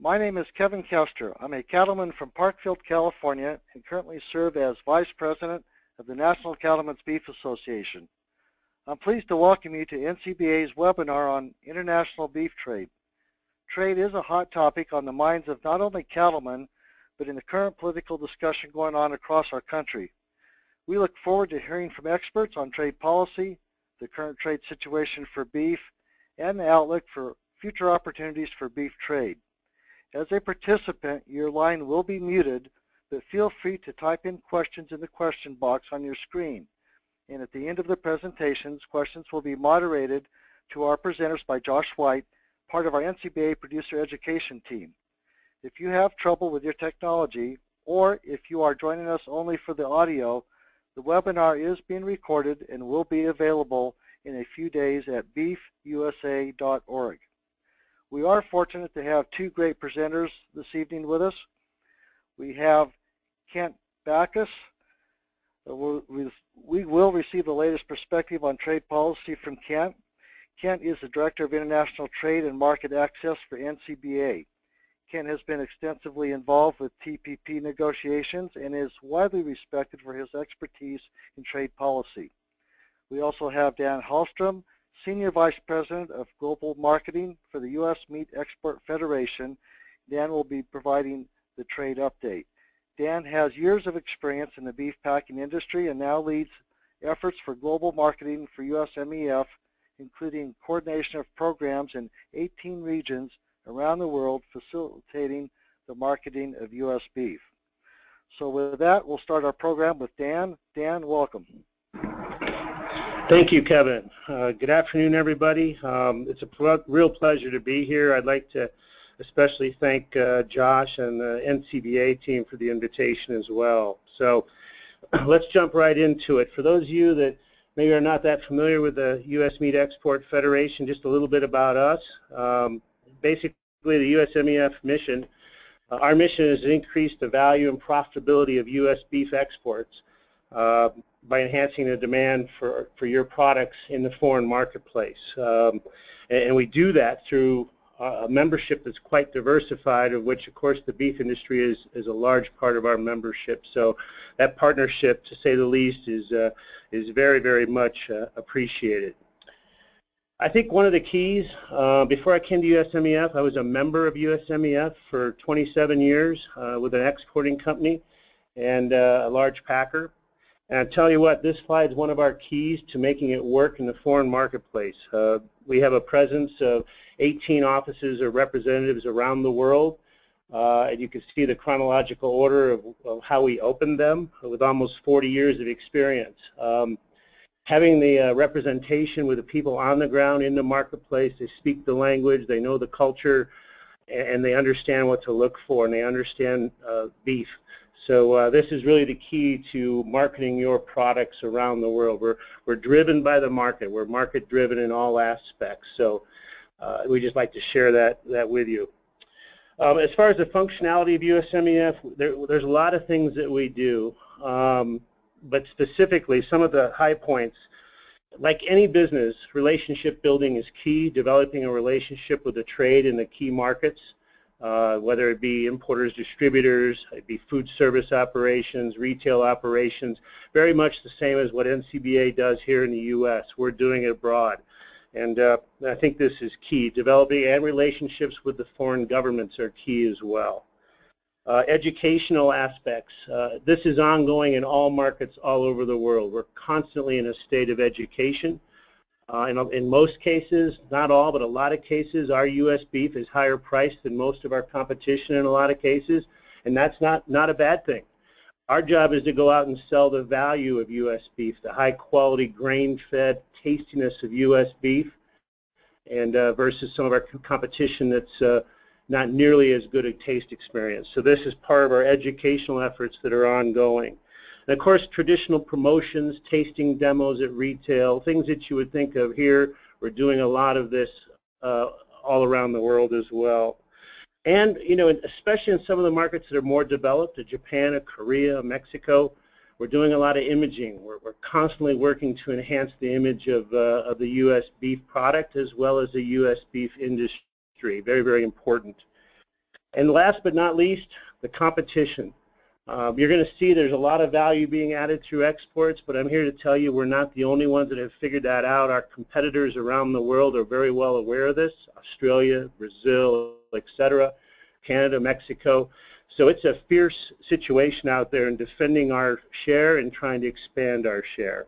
My name is Kevin Kester. I'm a cattleman from Parkfield, California, and currently serve as Vice President of the National Cattlemen's Beef Association. I'm pleased to welcome you to NCBA's webinar on international beef trade. Trade is a hot topic on the minds of not only cattlemen, but in the current political discussion going on across our country. We look forward to hearing from experts on trade policy, the current trade situation for beef, and the outlook for future opportunities for beef trade. As a participant, your line will be muted, but feel free to type in questions in the question box on your screen. And at the end of the presentations, questions will be moderated to our presenters by Josh White, part of our NCBA producer education team. If you have trouble with your technology, or if you are joining us only for the audio, the webinar is being recorded and will be available in a few days at beefusa.org. We are fortunate to have two great presenters this evening with us. We have Kent Backus. We will receive the latest perspective on trade policy from Kent. Kent is the Director of International Trade and Market Access for NCBA. Kent has been extensively involved with TPP negotiations and is widely respected for his expertise in trade policy. We also have Dan Hallstrom, Senior Vice President of Global Marketing for the U.S. Meat Export Federation. Dan will be providing the trade update. Dan has years of experience in the beef packing industry and now leads efforts for global marketing for USMEF, including coordination of programs in 18 regions around the world, facilitating the marketing of U.S. beef. So with that, we'll start our program with Dan. Dan, welcome. Thank you, Kevin. Good afternoon, everybody. It's a real pleasure to be here. I'd like to especially thank Josh and the NCBA team for the invitation as well. So let's jump right into it. For those of you that maybe are not that familiar with the U.S. Meat Export Federation, just a little bit about us. Basically, the USMEF mission, our mission is to increase the value and profitability of U.S. beef exports by enhancing the demand for your products in the foreign marketplace. And we do that through a membership that's quite diversified, of which, of course, the beef industry is a large part of our membership. So that partnership, to say the least, is very, very much appreciated. I think one of the keys, before I came to USMEF, I was a member of USMEF for 27 years with an exporting company and a large packer. And I tell you what, this slide is one of our keys to making it work in the foreign marketplace. We have a presence of 18 offices or representatives around the world. And you can see the chronological order of how we opened them with almost 40 years of experience. Having the representation with the people on the ground in the marketplace, they speak the language, they know the culture, and they understand what to look for, and they understand beef. So this is really the key to marketing your products around the world. We're driven by the market. We're market driven in all aspects. So we just like to share that with you. As far as the functionality of USMEF, there's a lot of things that we do. But specifically, some of the high points, like any business, relationship building is key. Developing a relationship with the trade in the key markets, whether it be importers, distributors, it be food service operations, retail operations, very much the same as what NCBA does here in the U.S. We're doing it abroad. And I think this is key. Developing and relationships with the foreign governments are key as well. Educational aspects. This is ongoing in all markets all over the world. We're constantly in a state of education. In most cases, not all, but a lot of cases, our U.S. beef is higher priced than most of our competition in a lot of cases, and that's not a bad thing. Our job is to go out and sell the value of U.S. beef, the high-quality, grain-fed tastiness of U.S. beef, and versus some of our competition that's not nearly as good a taste experience. So this is part of our educational efforts that are ongoing. And of course, traditional promotions, tasting demos at retail, things that you would think of here. We're doing a lot of this all around the world as well. And, you know, especially in some of the markets that are more developed, Japan, Korea, Mexico, we're doing a lot of imaging. We're constantly working to enhance the image of the U.S. beef product as well as the U.S. beef industry. Very, very important. And last but not least, the competition. You're going to see there's a lot of value being added through exports, but I'm here to tell you we're not the only ones that have figured that out. Our competitors around the world are very well aware of this. Australia, Brazil, etc., Canada, Mexico. So it's a fierce situation out there in defending our share and trying to expand our share.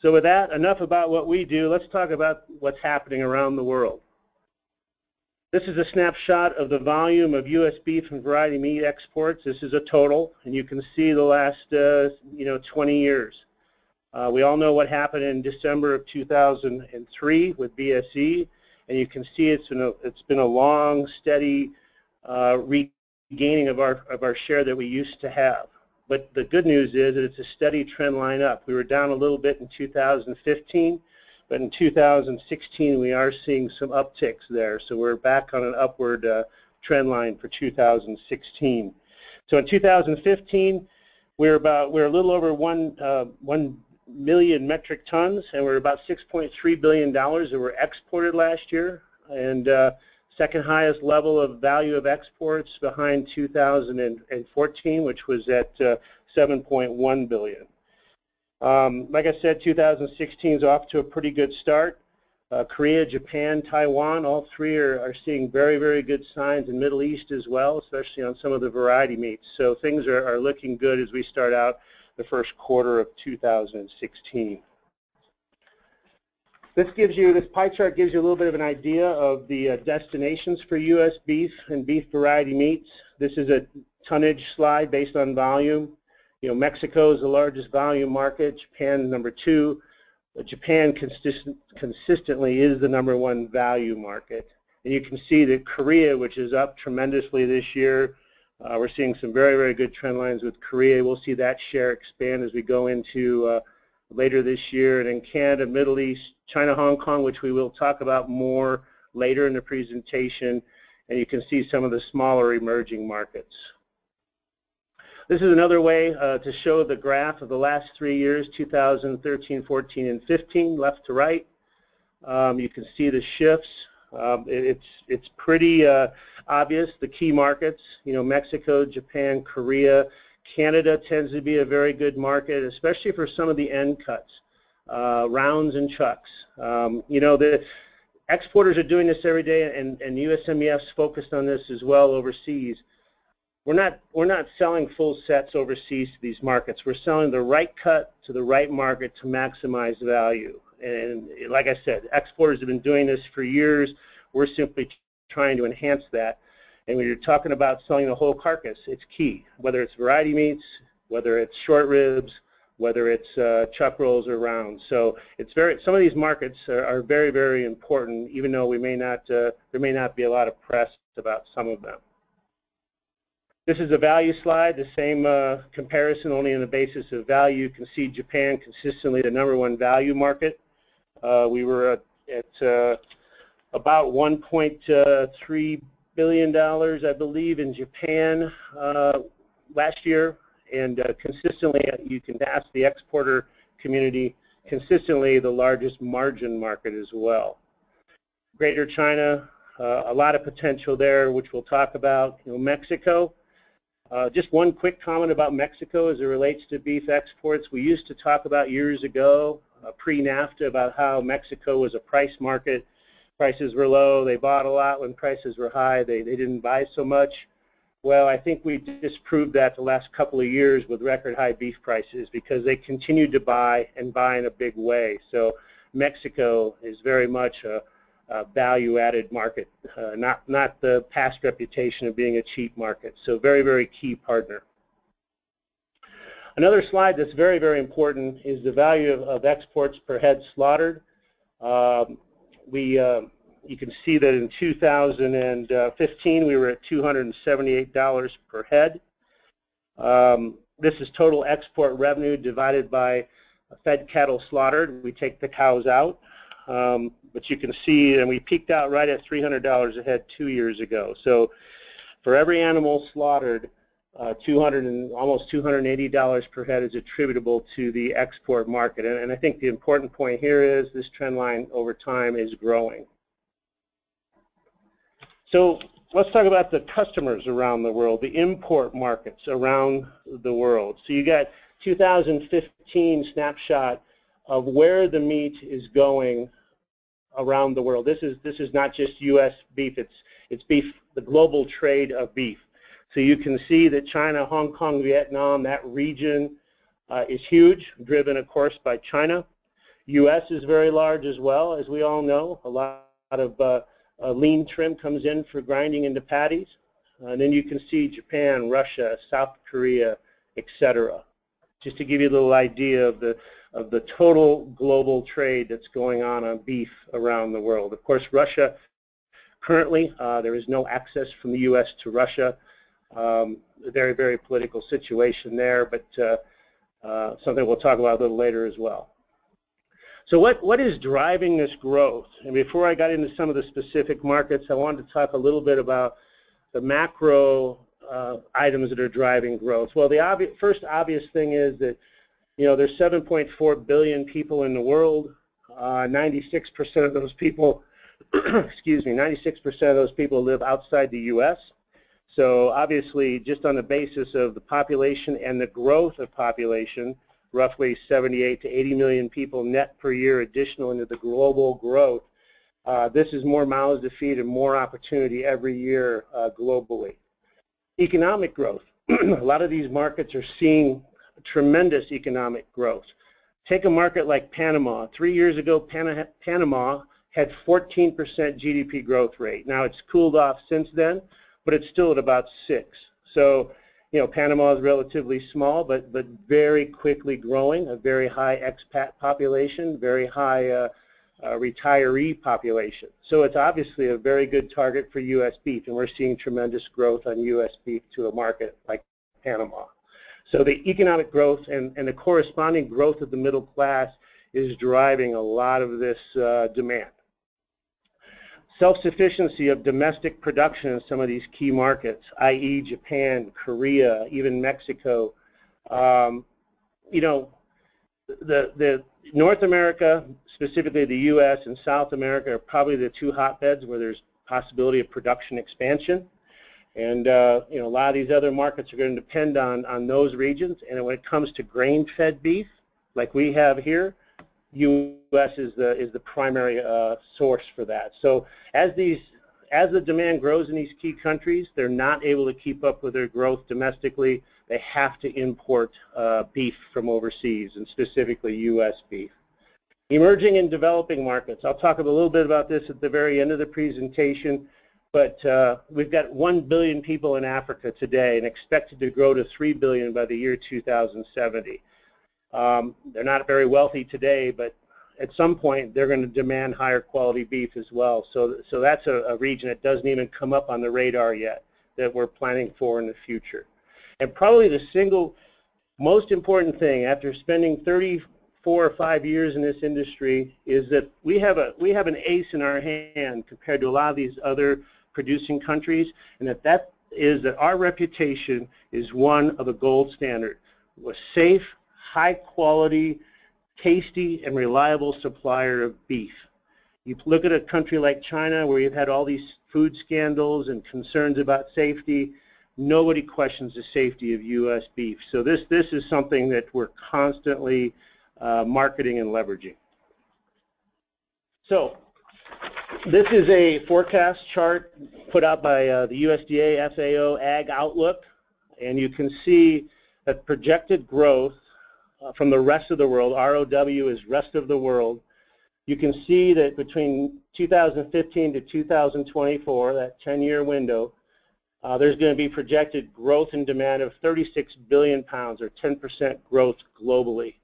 So with that, enough about what we do. Let's talk about what's happening around the world. This is a snapshot of the volume of U.S. beef and variety meat exports. This is a total, and you can see the last 20 years. We all know what happened in December of 2003 with BSE, and you can see it's been a long, steady regaining of our share that we used to have. But the good news is that it's a steady trend line up. We were down a little bit in 2015. But in 2016, we are seeing some upticks there. So we're back on an upward trend line for 2016. So in 2015, we're a little over 1 million metric tons, and we're about $6.3 billion that were exported last year, and second highest level of value of exports behind 2014, which was at 7.1 billion. Like I said, 2016 is off to a pretty good start. Korea, Japan, Taiwan, all three are seeing very, very good signs, in Middle East as well, especially on some of the variety meats. So things are looking good as we start out the first quarter of 2016. This pie chart gives you a little bit of an idea of the destinations for U.S. beef and beef variety meats. This is a tonnage slide based on volume. Mexico is the largest volume market, Japan number 2. But Japan consistently is the #1 value market. And you can see that Korea, which is up tremendously this year, we're seeing some very, very good trend lines with Korea. We'll see that share expand as we go into later this year. And in Canada, Middle East, China, Hong Kong, which we will talk about more later in the presentation. And you can see some of the smaller emerging markets. This is another way to show the graph of the last 3 years, 2013, 14, and 15, left to right. You can see the shifts. It's pretty obvious, the key markets, Mexico, Japan, Korea. Canada tends to be a very good market, especially for some of the end cuts, rounds and chucks. The exporters are doing this every day, and USMEF's focused on this as well overseas. We're not selling full sets overseas to these markets. We're selling the right cut to the right market to maximize value. And like I said, exporters have been doing this for years. We're simply trying to enhance that. And when you're talking about selling the whole carcass, it's key, whether it's variety meats, whether it's short ribs, whether it's chuck rolls or rounds. So some of these markets are very, very important, even though there may not be a lot of press about some of them. This is a value slide, the same comparison, only on the basis of value. You can see Japan consistently the #1 value market. We were at about $1.3 billion, I believe, in Japan last year. And consistently, you can ask the exporter community, consistently the largest margin market as well. Greater China, a lot of potential there, which we'll talk about. Mexico. Just one quick comment about Mexico as it relates to beef exports. We used to talk about years ago, pre-NAFTA, about how Mexico was a price market. Prices were low. They bought a lot when prices were high. They didn't buy so much. Well, I think we disproved that the last couple of years with record high beef prices because they continued to buy and buy in a big way. So Mexico is very much a value-added market, not the past reputation of being a cheap market. So very, very key partner. Another slide that's very, very important is the value of exports per head slaughtered. You can see that in 2015 we were at $278 per head. This is total export revenue divided by fed cattle slaughtered. We take the cows out. But you can see, and we peaked out right at $300 a head 2 years ago. So for every animal slaughtered, almost $280 per head is attributable to the export market. And I think the important point here is this trend line over time is growing. So let's talk about the customers around the world, the import markets around the world. So you got 2015 snapshot of where the meat is going around the world. This is not just U.S. beef. It's beef, the global trade of beef. So you can see that China, Hong Kong, Vietnam, that region is huge, driven, of course, by China. U.S. is very large as well, as we all know. A lot of lean trim comes in for grinding into patties. And then you can see Japan, Russia, South Korea, etc. Just to give you a little idea of the total global trade that's going on beef around the world. Of course, Russia, currently, there is no access from the U.S. to Russia. A very, very political situation there, but something we'll talk about a little later as well. So what is driving this growth? And before I got into some of the specific markets, I wanted to talk a little bit about the macro items that are driving growth. Well, the first obvious thing is that, you know, there's 7.4 billion people in the world. 96% of those people, excuse me, 96% of those people live outside the U.S. So obviously, just on the basis of the population and the growth of population, roughly 78 to 80 million people net per year additional into the global growth. This is more mouths to feed and more opportunity every year globally. Economic growth. A lot of these markets are seeing tremendous economic growth. Take a market like Panama. 3 years ago, Panama had 14% GDP growth rate. Now it's cooled off since then, but it's still at about 6. So, you know, Panama is relatively small, but very quickly growing, a very high expat population, very high retiree population. So it's obviously a very good target for U.S. beef, and we're seeing tremendous growth on U.S. beef to a market like Panama. So the economic growth and the corresponding growth of the middle class is driving a lot of this demand. Self-sufficiency of domestic production in some of these key markets, i.e. Japan, Korea, even Mexico. You know, the North America, specifically the U.S. and South America, are probably the two hotbeds where there's possibility of production expansion. And you know, a lot of these other markets are going to depend on those regions. And when it comes to grain-fed beef, like we have here, U.S. is the primary source for that. So as the demand grows in these key countries, they're not able to keep up with their growth domestically. They have to import beef from overseas, and specifically U.S. beef. Emerging and developing markets. I'll talk a little bit about this at the very end of the presentation, but we've got 1 billion people in Africa today and expected to grow to 3 billion by the year 2070. They're not very wealthy today, but at some point they're going to demand higher quality beef as well. So that's a region that doesn't even come up on the radar yet that we're planning for in the future. And probably the single most important thing after spending 34 or 5 years in this industry is that we have an ace in our hand compared to a lot of these other producing countries, and that is that our reputation is one of a gold standard. We're safe, high quality, tasty, and reliable supplier of beef. You look at a country like China where you've had all these food scandals and concerns about safety. Nobody questions the safety of U.S. beef. So this is something that we're constantly marketing and leveraging. So this is a forecast chart put out by the USDA FAO Ag Outlook, and you can see that projected growth from the rest of the world. ROW is rest of the world. You can see that between 2015 to 2024, that 10-year window, there's going to be projected growth in demand of 36 billion pounds, or 10% growth globally.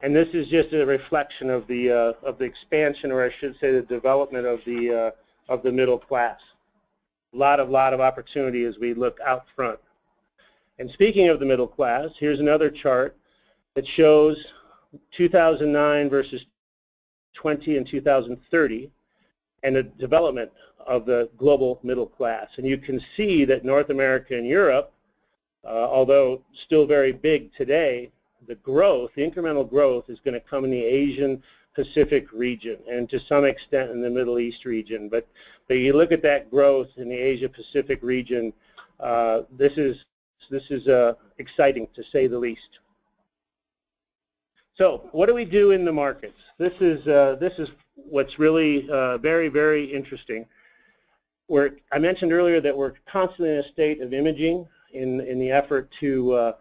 And this is just a reflection of the expansion, or I should say the development of the middle class. A lot of opportunity as we look out front. And speaking of the middle class, here's another chart that shows 2009 versus 20 and 2030 and the development of the global middle class. And you can see that North America and Europe, although still very big today, the growth, the incremental growth is going to come in the Asian Pacific region and to some extent in the Middle East region. But But you look at that growth in the Asia-Pacific region, this is exciting to say the least. So what do we do in the markets? This is what's really very, very interesting. I mentioned earlier that we're constantly in a state of imaging in the effort to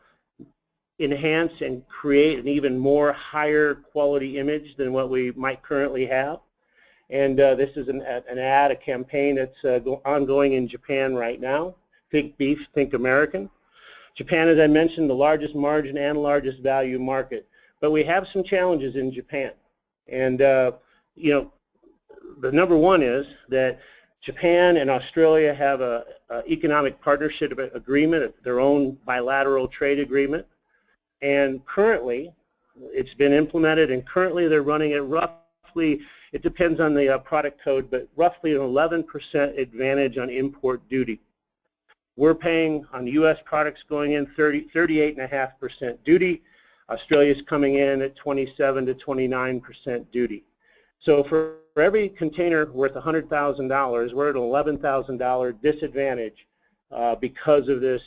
enhance and create an even more higher quality image than what we might currently have. And this is an ad, a campaign that's ongoing in Japan right now. Think beef, think American. Japan, as I mentioned, the largest margin and largest value market. But we have some challenges in Japan. And, you know, the number one is that Japan and Australia have an economic partnership agreement, their own bilateral trade agreement. And currently, it's been implemented, and currently they're running at roughly, it depends on the product code, but roughly an 11% advantage on import duty. We're paying on U.S. products going in 38.5% duty. Australia's coming in at 27 to 29% duty. So for every container worth $100,000, we're at an $11,000 disadvantage because of this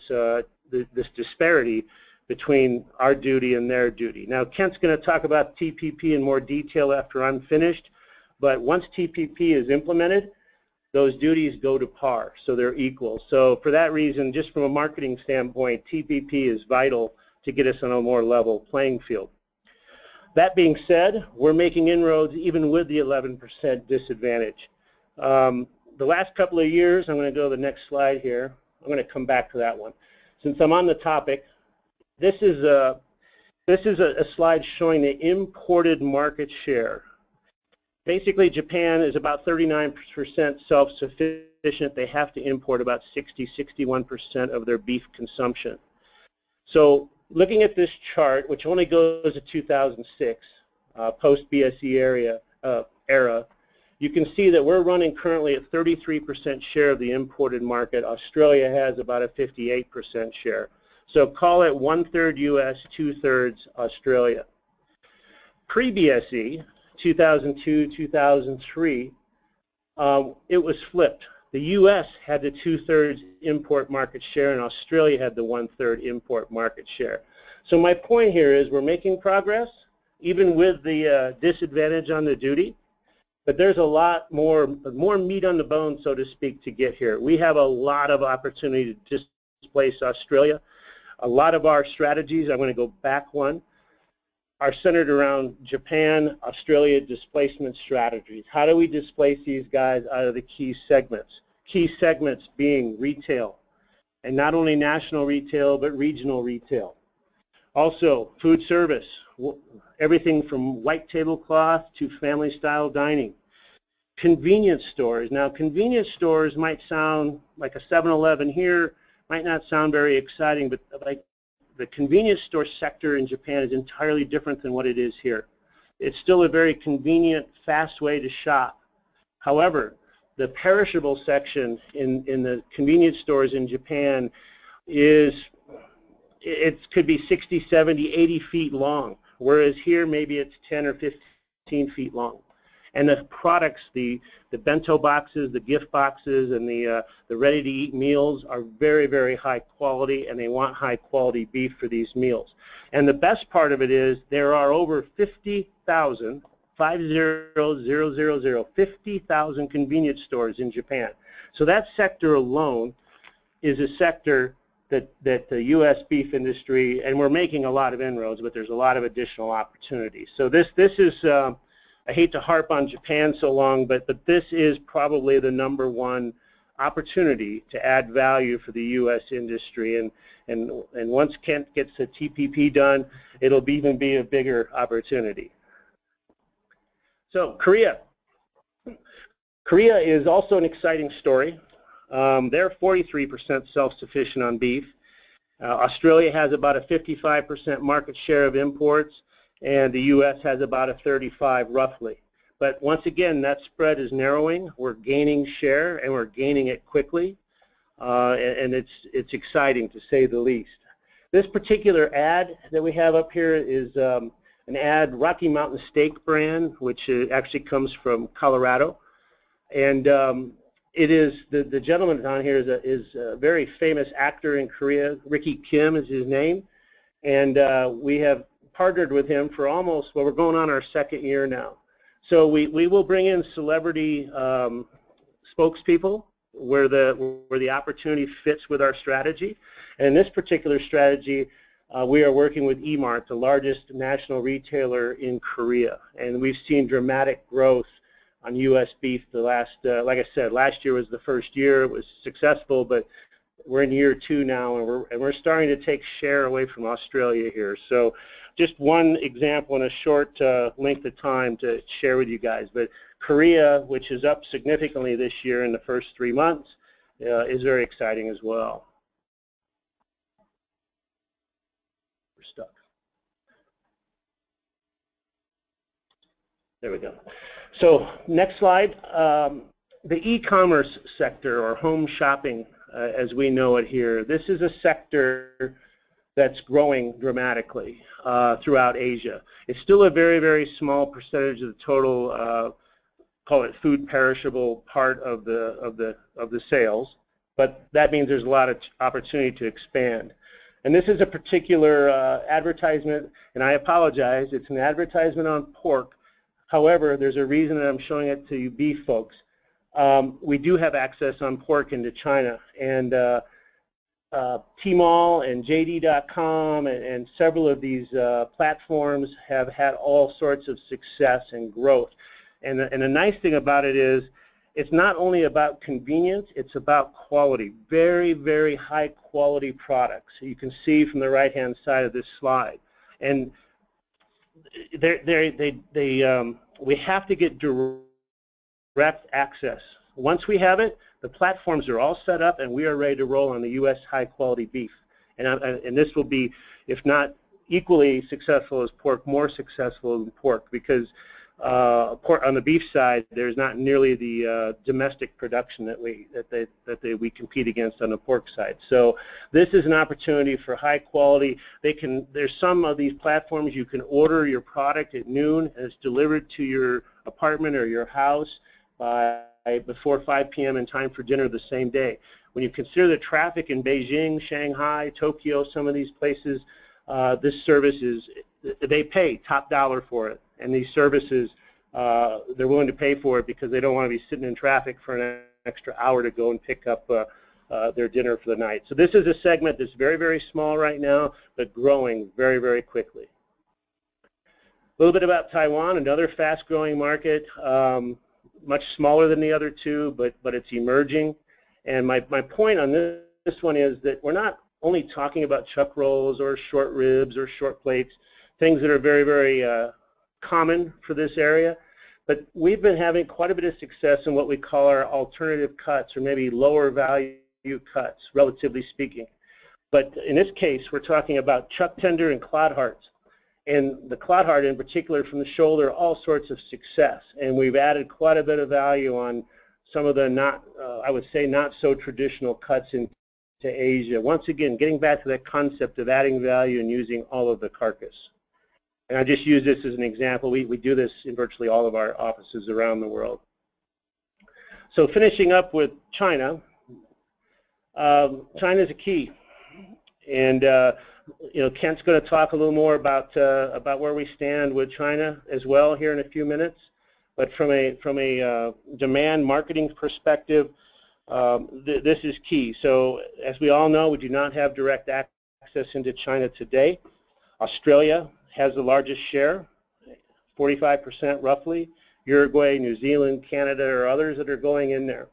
disparity between our duty and their duty. Now, Kent's going to talk about TPP in more detail after I'm finished, but once TPP is implemented, those duties go to par, so they're equal. So for that reason, just from a marketing standpoint, TPP is vital to get us on a more level playing field. That being said, we're making inroads even with the 11% disadvantage. The last couple of years, I'm going to go to the next slide here. I'm going to come back to that one. Since I'm on the topic, this is a slide showing the imported market share. Basically, Japan is about 39% self-sufficient. They have to import about 61% of their beef consumption. So looking at this chart, which only goes to 2006, post-BSE era, you can see that we're running currently at 33% share of the imported market. Australia has about a 58% share. So call it 1/3 U.S., 2/3 Australia. Pre-BSE, 2002, 2003, it was flipped. The U.S. had the 2/3 import market share, and Australia had the 1/3 import market share. So my point here is we're making progress, even with the disadvantage on the duty, but there's a lot more meat on the bone, so to speak, to get here. We have a lot of opportunity to displace Australia. A lot of our strategies, I'm going to go back one, are centered around Japan, Australia displacement strategies. How do we displace these guys out of the key segments? Key segments being retail, and not only national retail, but regional retail. Also, food service, everything from white tablecloth to family-style dining. Convenience stores. Now, convenience stores might sound like a 7-Eleven here, might not sound very exciting, but like the convenience store sector in Japan is entirely different than what it is here. It's still a very convenient, fast way to shop. However, the perishable section in the convenience stores in Japan it could be 60, 70, 80 feet long, whereas here maybe it's 10 or 15 feet long. And the products, the bento boxes, the gift boxes, and the ready-to-eat meals are very, very high quality, and they want high quality beef for these meals. And the best part of it is there are over 50,000, 50,000 convenience stores in Japan. So that sector alone is a sector that the U.S. beef industry, and we're making a lot of inroads, but there's a lot of additional opportunities. So this is, I hate to harp on Japan so long, but this is probably the #1 opportunity to add value for the U.S. industry. And once Kent gets the TPP done, it'll even be a bigger opportunity. So Korea. Korea is also an exciting story. They're 43% self-sufficient on beef. Australia has about a 55% market share of imports, and the U.S. has about a 35 roughly. But once again, that spread is narrowing. We're gaining share, and we're gaining it quickly, and it's exciting to say the least. This particular ad that we have up here is an ad, Rocky Mountain Steak brand, which actually comes from Colorado, and it is the gentleman down here is a very famous actor in Korea. Ricky Kim is his name, and we have partnered with him for almost, well, we're going on our second year now. So we will bring in celebrity spokespeople where the opportunity fits with our strategy. And in this particular strategy, we are working with E-Mart, the largest national retailer in Korea, and we've seen dramatic growth on U.S. beef the last, like I said, last year was the first year. It was successful, but we're in year 2 now, and we're starting to take share away from Australia here. So just one example in a short length of time to share with you guys. But Korea, which is up significantly this year in the first 3 months, is very exciting as well. We're stuck. There we go. So next slide. The e-commerce sector, or home shopping as we know it here, this is a sector that's growing dramatically throughout Asia. It's still a very, very small percentage of the total, call it food perishable part of the sales, but that means there's a lot of opportunity to expand. And this is a particular advertisement, and I apologize, it's an advertisement on pork. However, there's a reason that I'm showing it to you beef folks. We do have access on pork into China, and Tmall and JD.com and several of these platforms have had all sorts of success and growth. And the nice thing about it is it's not only about convenience, it's about quality. Very, very high quality products. You can see from the right-hand side of this slide. And we have to get direct access. Once we have it, the platforms are all set up and we are ready to roll on the U.S. high-quality beef. And this will be, if not equally successful as pork, more successful than pork, because pork on the beef side, there's not nearly the domestic production that we compete against on the pork side. So this is an opportunity for high quality. There's some of these platforms you can order your product at noon and it's delivered to your apartment or your house before 5 p.m. in time for dinner the same day. When you consider the traffic in Beijing, Shanghai, Tokyo, some of these places, this service they pay top dollar for it. And these services, they're willing to pay for it because they don't want to be sitting in traffic for an extra hour to go and pick up their dinner for the night. So this is a segment that's very, very small right now, but growing very, very quickly. A little bit about Taiwan, another fast-growing market, much smaller than the other two, but it's emerging. And my point on this one is that we're not only talking about chuck rolls or short ribs or short plates, things that are very, very common for this area, but we've been having quite a bit of success in what we call our alternative cuts, or maybe lower value cuts, relatively speaking. But in this case, we're talking about chuck tender and clod hearts. And the clod heart in particular from the shoulder, all sorts of success. And we've added quite a bit of value on some of the I would say not so traditional cuts into Asia. Once again, getting back to that concept of adding value and using all of the carcass. And I just use this as an example. We do this in virtually all of our offices around the world. So finishing up with China, China's a key. And Kent's going to talk a little more about where we stand with China as well here in a few minutes. But from a demand marketing perspective, this is key. So as we all know, we do not have direct access into China today. Australia has the largest share, 45% roughly. Uruguay, New Zealand, Canada, or others that are going in there.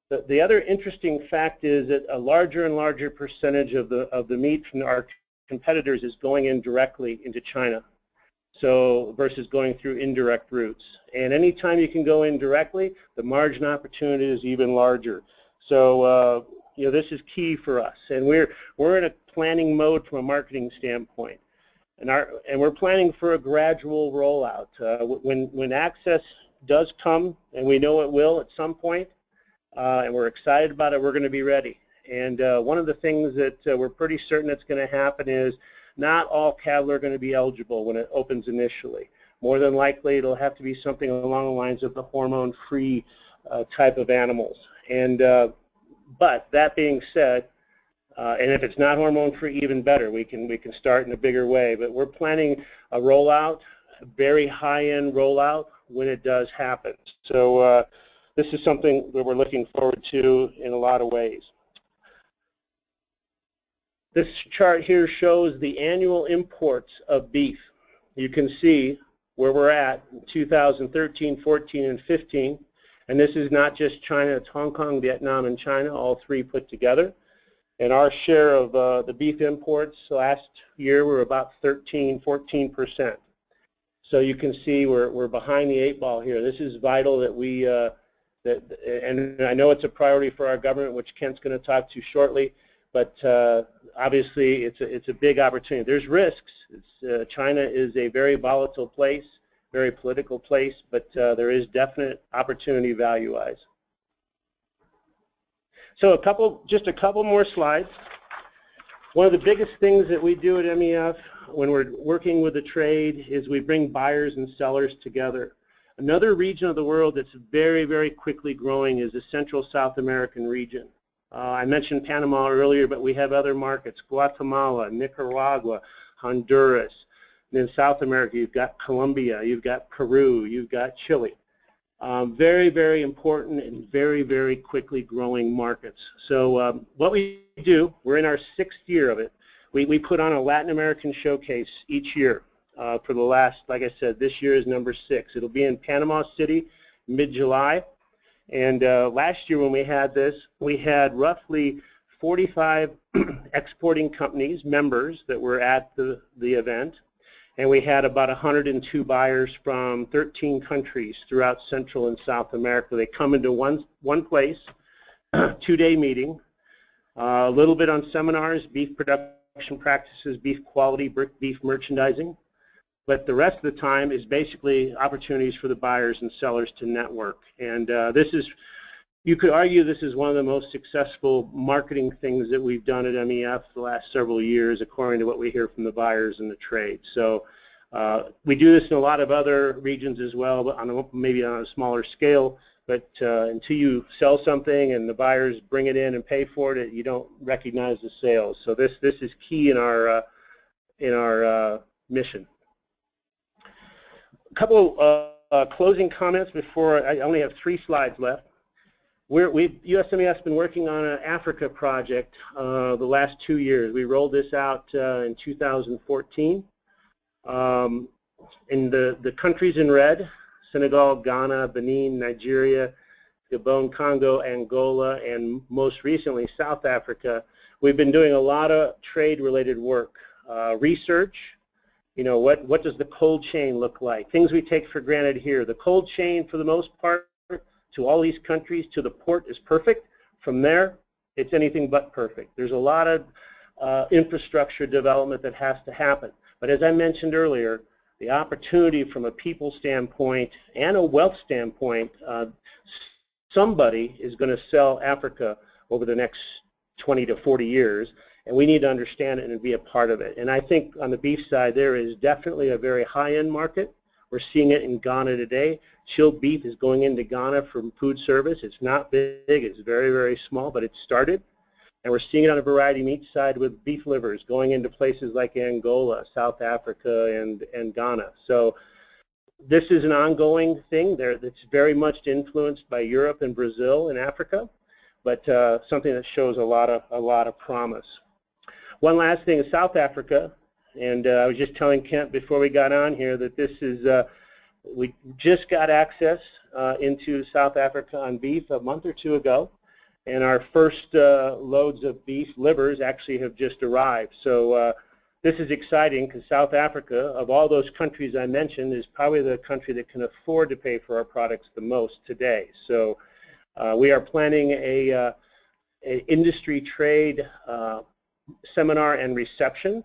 The other interesting fact is that a larger and larger percentage of the meat from our competitors is going in directly into China, so versus going through indirect routes. And anytime you can go in directly, the margin opportunity is even larger. So this is key for us, and we're in a planning mode from a marketing standpoint. And we're planning for a gradual rollout. When access does come, and we know it will at some point, and we're excited about it, we're going to be ready. And one of the things that we're pretty certain that's going to happen is not all cattle are going to be eligible when it opens initially. More than likely, it'll have to be something along the lines of the hormone-free type of animals. And but that being said, and if it's not hormone-free, even better. We can start in a bigger way. But we're planning a rollout, a very high-end rollout when it does happen. So this is something that we're looking forward to in a lot of ways. This chart here shows the annual imports of beef. You can see where we're at in 2013, 14, and 15. And this is not just China, it's Hong Kong, Vietnam, and China, all three put together. And our share of the beef imports last year were about 13–14%. So you can see we're behind the 8 ball here. This is vital that we, and I know it's a priority for our government, which Kent's going to talk to shortly. But obviously, it's a big opportunity. There's risks. China is a very volatile place, very political place, but there is definite opportunity value-wise. So just a couple more slides. One of the biggest things that we do at MEF when we're working with the trade is we bring buyers and sellers together. Another region of the world that's very, very quickly growing is the Central South American region. I mentioned Panama earlier, but we have other markets: Guatemala, Nicaragua, Honduras. And in South America, you've got Colombia, you've got Peru, you've got Chile. Very, very important and very, very quickly growing markets. So what we do, we're in our 6th year of it. We put on a Latin American showcase each year for the last, like I said, this year is number 6. It'll be in Panama City, mid-July. And last year when we had this, we had roughly 45 exporting companies, members, that were at the event. And we had about 102 buyers from 13 countries throughout Central and South America. They come into one place, 2-day meeting, a little bit on seminars, beef production practices, beef quality, beef merchandising. But the rest of the time is basically opportunities for the buyers and sellers to network. And this is, you could argue this is one of the most successful marketing things that we've done at MEF the last several years, according to what we hear from the buyers and the trade. So we do this in a lot of other regions as well, but maybe on a smaller scale. But until you sell something and the buyers bring it in and pay for it, you don't recognize the sales. So this is key in our mission. A couple closing comments before I only have 3 slides left. USMEF has been working on an Africa project the last 2 years. We rolled this out in 2014. In the countries in red, Senegal, Ghana, Benin, Nigeria, Gabon, Congo, Angola, and most recently South Africa, we've been doing a lot of trade-related work, research. You know, what does the cold chain look like? Things we take for granted here. The cold chain, for the most part, to all these countries, to the port is perfect. From there, it's anything but perfect. There's a lot of infrastructure development that has to happen. But as I mentioned earlier, the opportunity from a people standpoint and a wealth standpoint, somebody is going to sell Africa over the next 20 to 40 years. And we need to understand it and be a part of it. And I think on the beef side, there is definitely a very high-end market. We're seeing it in Ghana today. Chilled beef is going into Ghana from food service. It's not big. It's very, very small, but it's started. And we're seeing it on a variety meat side with beef livers going into places like Angola, South Africa, and Ghana. So this is an ongoing thing that's very much influenced by Europe and Brazil and Africa, but something that shows a lot of promise. One last thing is South Africa, and I was just telling Kent before we got on here that this is, we just got access into South Africa on beef a month or 2 ago, and our first loads of beef livers actually have just arrived. So this is exciting because South Africa, of all those countries I mentioned, is probably the country that can afford to pay for our products the most today. So we are planning an industry trade seminar and reception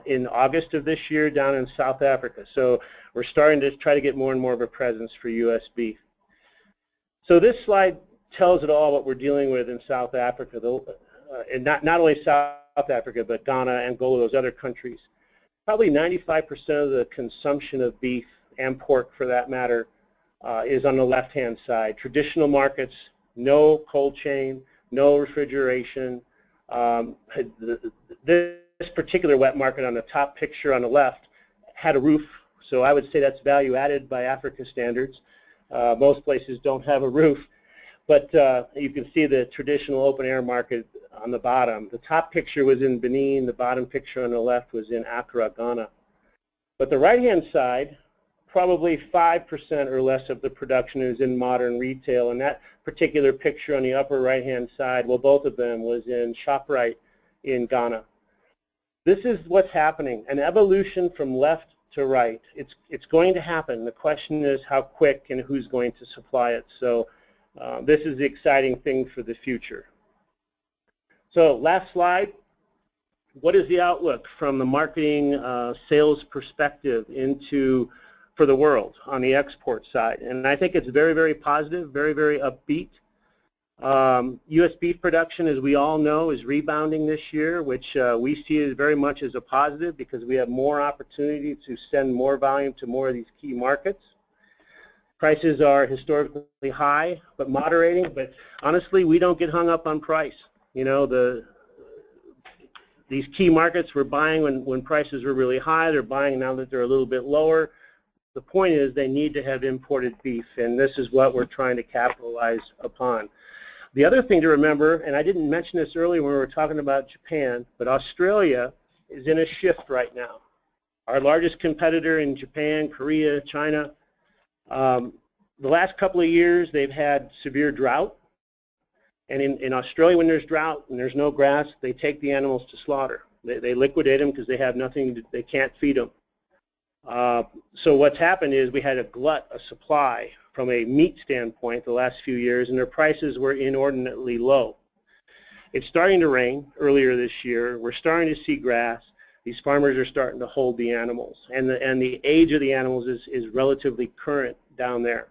in August of this year down in South Africa. So we're starting to try to get more and more of a presence for U.S. beef. So this slide tells it all what we're dealing with in South Africa, and not only South Africa, but Ghana, Angola, those other countries. Probably 95% of the consumption of beef and pork, for that matter, is on the left-hand side. Traditional markets, no cold chain, no refrigeration. This particular wet market on the top picture on the left had a roof, so I would say that's value added by Africa standards. Most places don't have a roof, but you can see the traditional open air market on the bottom. The top picture was in Benin, the bottom picture on the left was in Accra, Ghana. But the right-hand side, probably 5% or less of the production is in modern retail, and that particular picture on the upper right-hand side, well, both of them was in ShopRite in Ghana. This is what's happening, an evolution from left to right. It's going to happen. The question is how quick and who's going to supply it. So this is the exciting thing for the future. So last slide. What is the outlook from the marketing sales perspective for the world on the export side? And I think it's very, very positive, very, very upbeat. U.S. beef production, as we all know, is rebounding this year, which we see as very much as a positive because we have more opportunity to send more volume to more of these key markets. Prices are historically high, but moderating. But honestly, we don't get hung up on price. You know, these key markets were buying when prices were really high. They're buying now that they're a little bit lower. The point is they need to have imported beef, and this is what we're trying to capitalize upon. The other thing to remember, and I didn't mention this earlier when we were talking about Japan, but Australia is in a shift right now. Our largest competitor in Japan, Korea, China, the last couple of years they've had severe drought. And in Australia, when there's drought and there's no grass, they take the animals to slaughter. They liquidate them because they have nothing, they can't feed them. So what's happened is we had a glut of supply from a meat standpoint the last few years, and their prices were inordinately low. It's starting to rain earlier this year. We're starting to see grass. These farmers are starting to hold the animals, and the age of the animals is relatively current down there.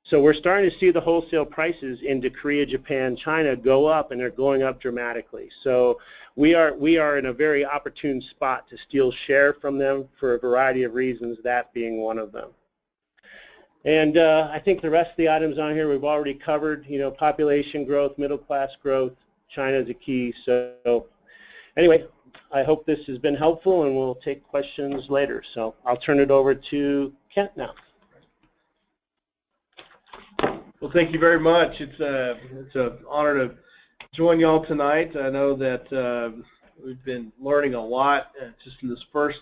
So we're starting to see the wholesale prices into Korea, Japan, China go up, and they're going up dramatically. So we are in a very opportune spot to steal share from them for a variety of reasons, that being one of them. And I think the rest of the items on here we've already covered. You know, population growth, middle class growth, China is a key. So anyway, I hope this has been helpful, and we'll take questions later. So I'll turn it over to Kent now. Well, thank you very much. It's an honor to join you all tonight. I know that we've been learning a lot just in this first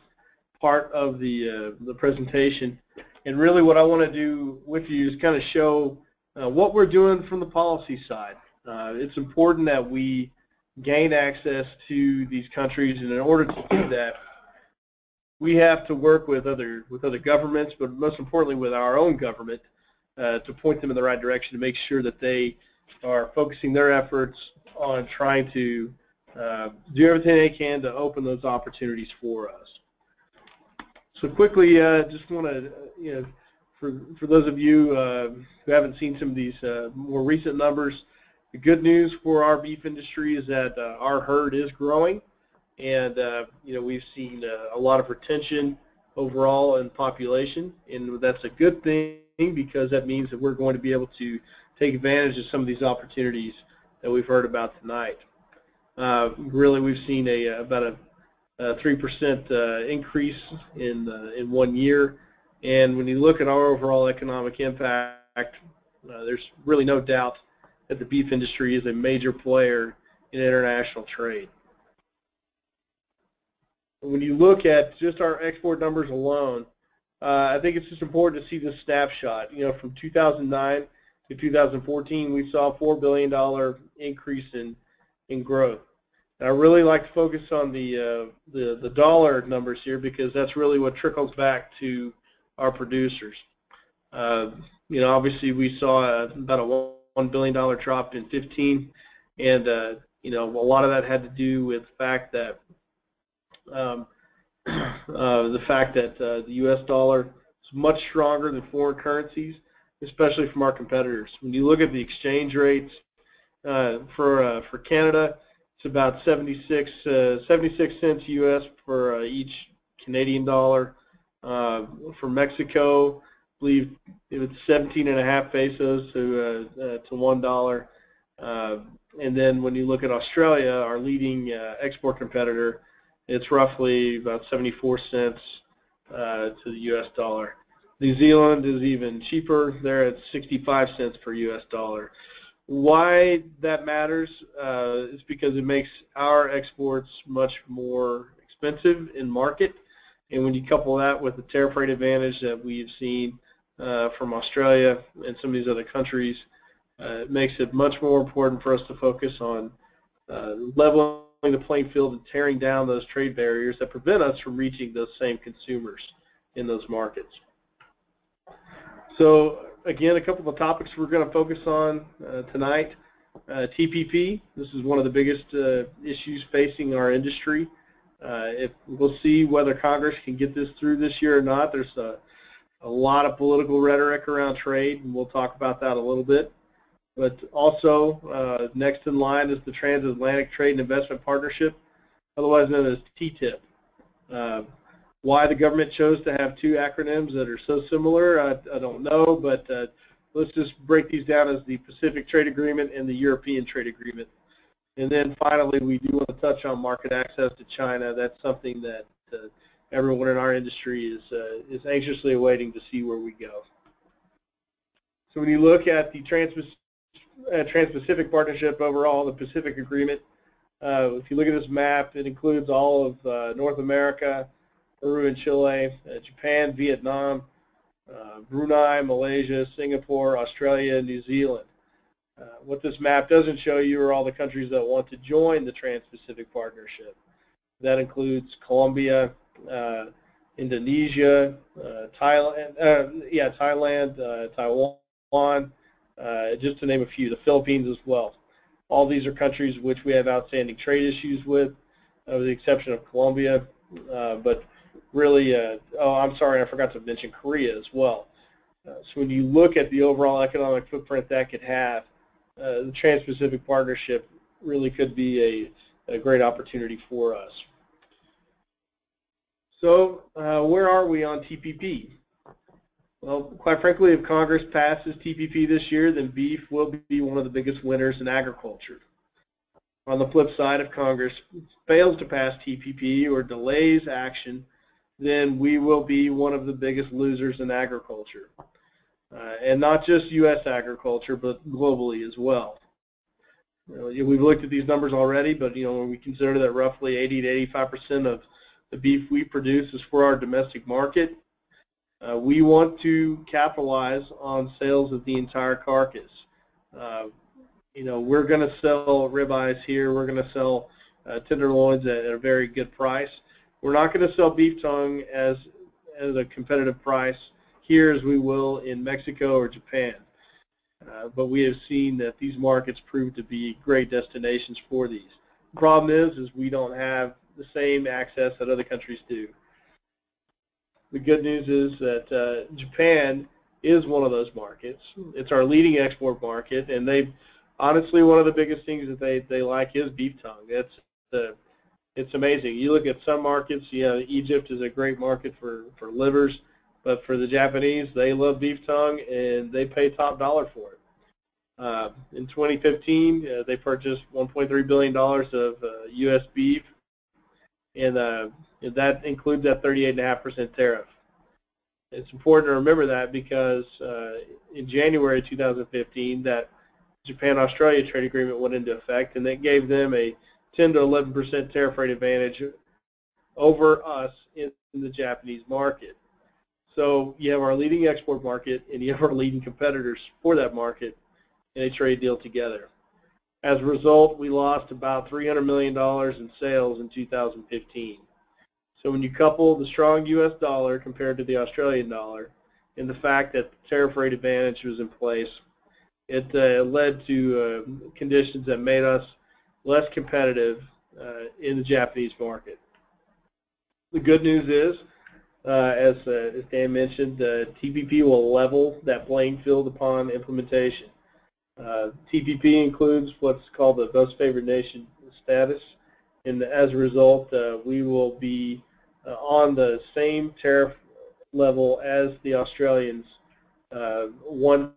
part of the presentation. And really what I want to do with you is kind of show what we're doing from the policy side. It's important that we gain access to these countries, and in order to do that, we have to work with other governments, but most importantly with our own government, to point them in the right direction to make sure that they are focusing their efforts on trying to do everything they can to open those opportunities for us. So quickly, just want to, for those of you who haven't seen some of these more recent numbers, the good news for our beef industry is that our herd is growing, and we've seen a lot of retention overall in population, and that's a good thing, because that means that we're going to be able to take advantage of some of these opportunities that we've heard about tonight. Really, we've seen about a 3% increase in 1 year, and when you look at our overall economic impact, there's really no doubt that the beef industry is a major player in international trade. When you look at just our export numbers alone, I think it's just important to see this snapshot. From 2009 to 2014, we saw a $4 billion increase in growth. And I really like to focus on the dollar numbers here, because that's really what trickles back to our producers. Obviously we saw about a $1 billion drop in 2015, and a lot of that had to do with the fact that the U.S. dollar is much stronger than foreign currencies, especially from our competitors. When you look at the exchange rates for Canada, it's about 76 cents U.S. for each Canadian dollar. For Mexico, believe it's 17.5 pesos to $1. And then when you look at Australia, our leading export competitor, it's roughly about 74 cents to the U.S. dollar. New Zealand is even cheaper. They're at 65 cents per U.S. dollar. Why that matters is because it makes our exports much more expensive in market. And when you couple that with the tariff rate advantage that we've seen from Australia and some of these other countries, it makes it much more important for us to focus on leveling the playing field and tearing down those trade barriers that prevent us from reaching those same consumers in those markets. So again, a couple of topics we're going to focus on tonight. TPP, this is one of the biggest issues facing our industry. If we'll see whether Congress can get this through this year or not. There's a lot of political rhetoric around trade, and we'll talk about that a little bit. But also, next in line is the Transatlantic Trade and Investment Partnership, otherwise known as TTIP. Why the government chose to have two acronyms that are so similar, I don't know, but let's just break these down as the Pacific Trade Agreement and the European Trade Agreement. And then finally, we do want to touch on market access to China. That's something that everyone in our industry is anxiously awaiting to see where we go. So when you look at the Trans-Pacific Partnership overall, the Pacific Agreement, if you look at this map, it includes all of North America, Peru and Chile, Japan, Vietnam, Brunei, Malaysia, Singapore, Australia, and New Zealand. What this map doesn't show you are all the countries that want to join the Trans-Pacific Partnership. That includes Colombia, Indonesia, Thailand, Taiwan, just to name a few, the Philippines as well. All these are countries which we have outstanding trade issues with the exception of Colombia. But really, oh, I'm sorry, I forgot to mention Korea as well. So when you look at the overall economic footprint that could have, the Trans-Pacific Partnership really could be a great opportunity for us. So where are we on TPP? Well, quite frankly, if Congress passes TPP this year, then beef will be one of the biggest winners in agriculture. On the flip side, if Congress fails to pass TPP or delays action, then we will be one of the biggest losers in agriculture. And not just U.S. agriculture, but globally as well. We've looked at these numbers already, but when we consider that roughly 80 to 85% of the beef we produce is for our domestic market, we want to capitalize on sales of the entire carcass. We're going to sell ribeyes here. We're going to sell tenderloins at a very good price. We're not going to sell beef tongue as a competitive price here as we will in Mexico or Japan. But we have seen that these markets prove to be great destinations for these. The problem is we don't have the same access that other countries do. The good news is that Japan is one of those markets. It's our leading export market, and honestly, one of the biggest things that they like is beef tongue. It's amazing. You look at some markets, Egypt is a great market for livers, but for the Japanese, they love beef tongue, and they pay top dollar for it. In 2015, they purchased $1.3 billion of U.S. beef, and that includes that 38.5% tariff. It's important to remember that because in January 2015, that Japan-Australia trade agreement went into effect, and that gave them a 10 to 11% tariff rate advantage over us in the Japanese market. So you have our leading export market, and you have our leading competitors for that market in a trade deal together. As a result, we lost about $300 million in sales in 2015. So when you couple the strong U.S. dollar compared to the Australian dollar and the fact that the tariff rate advantage was in place, it led to conditions that made us less competitive in the Japanese market. The good news is, as Dan mentioned, TPP will level that playing field upon implementation. TPP includes what's called the most favored nation status, and as a result, we will be on the same tariff level as the Australians once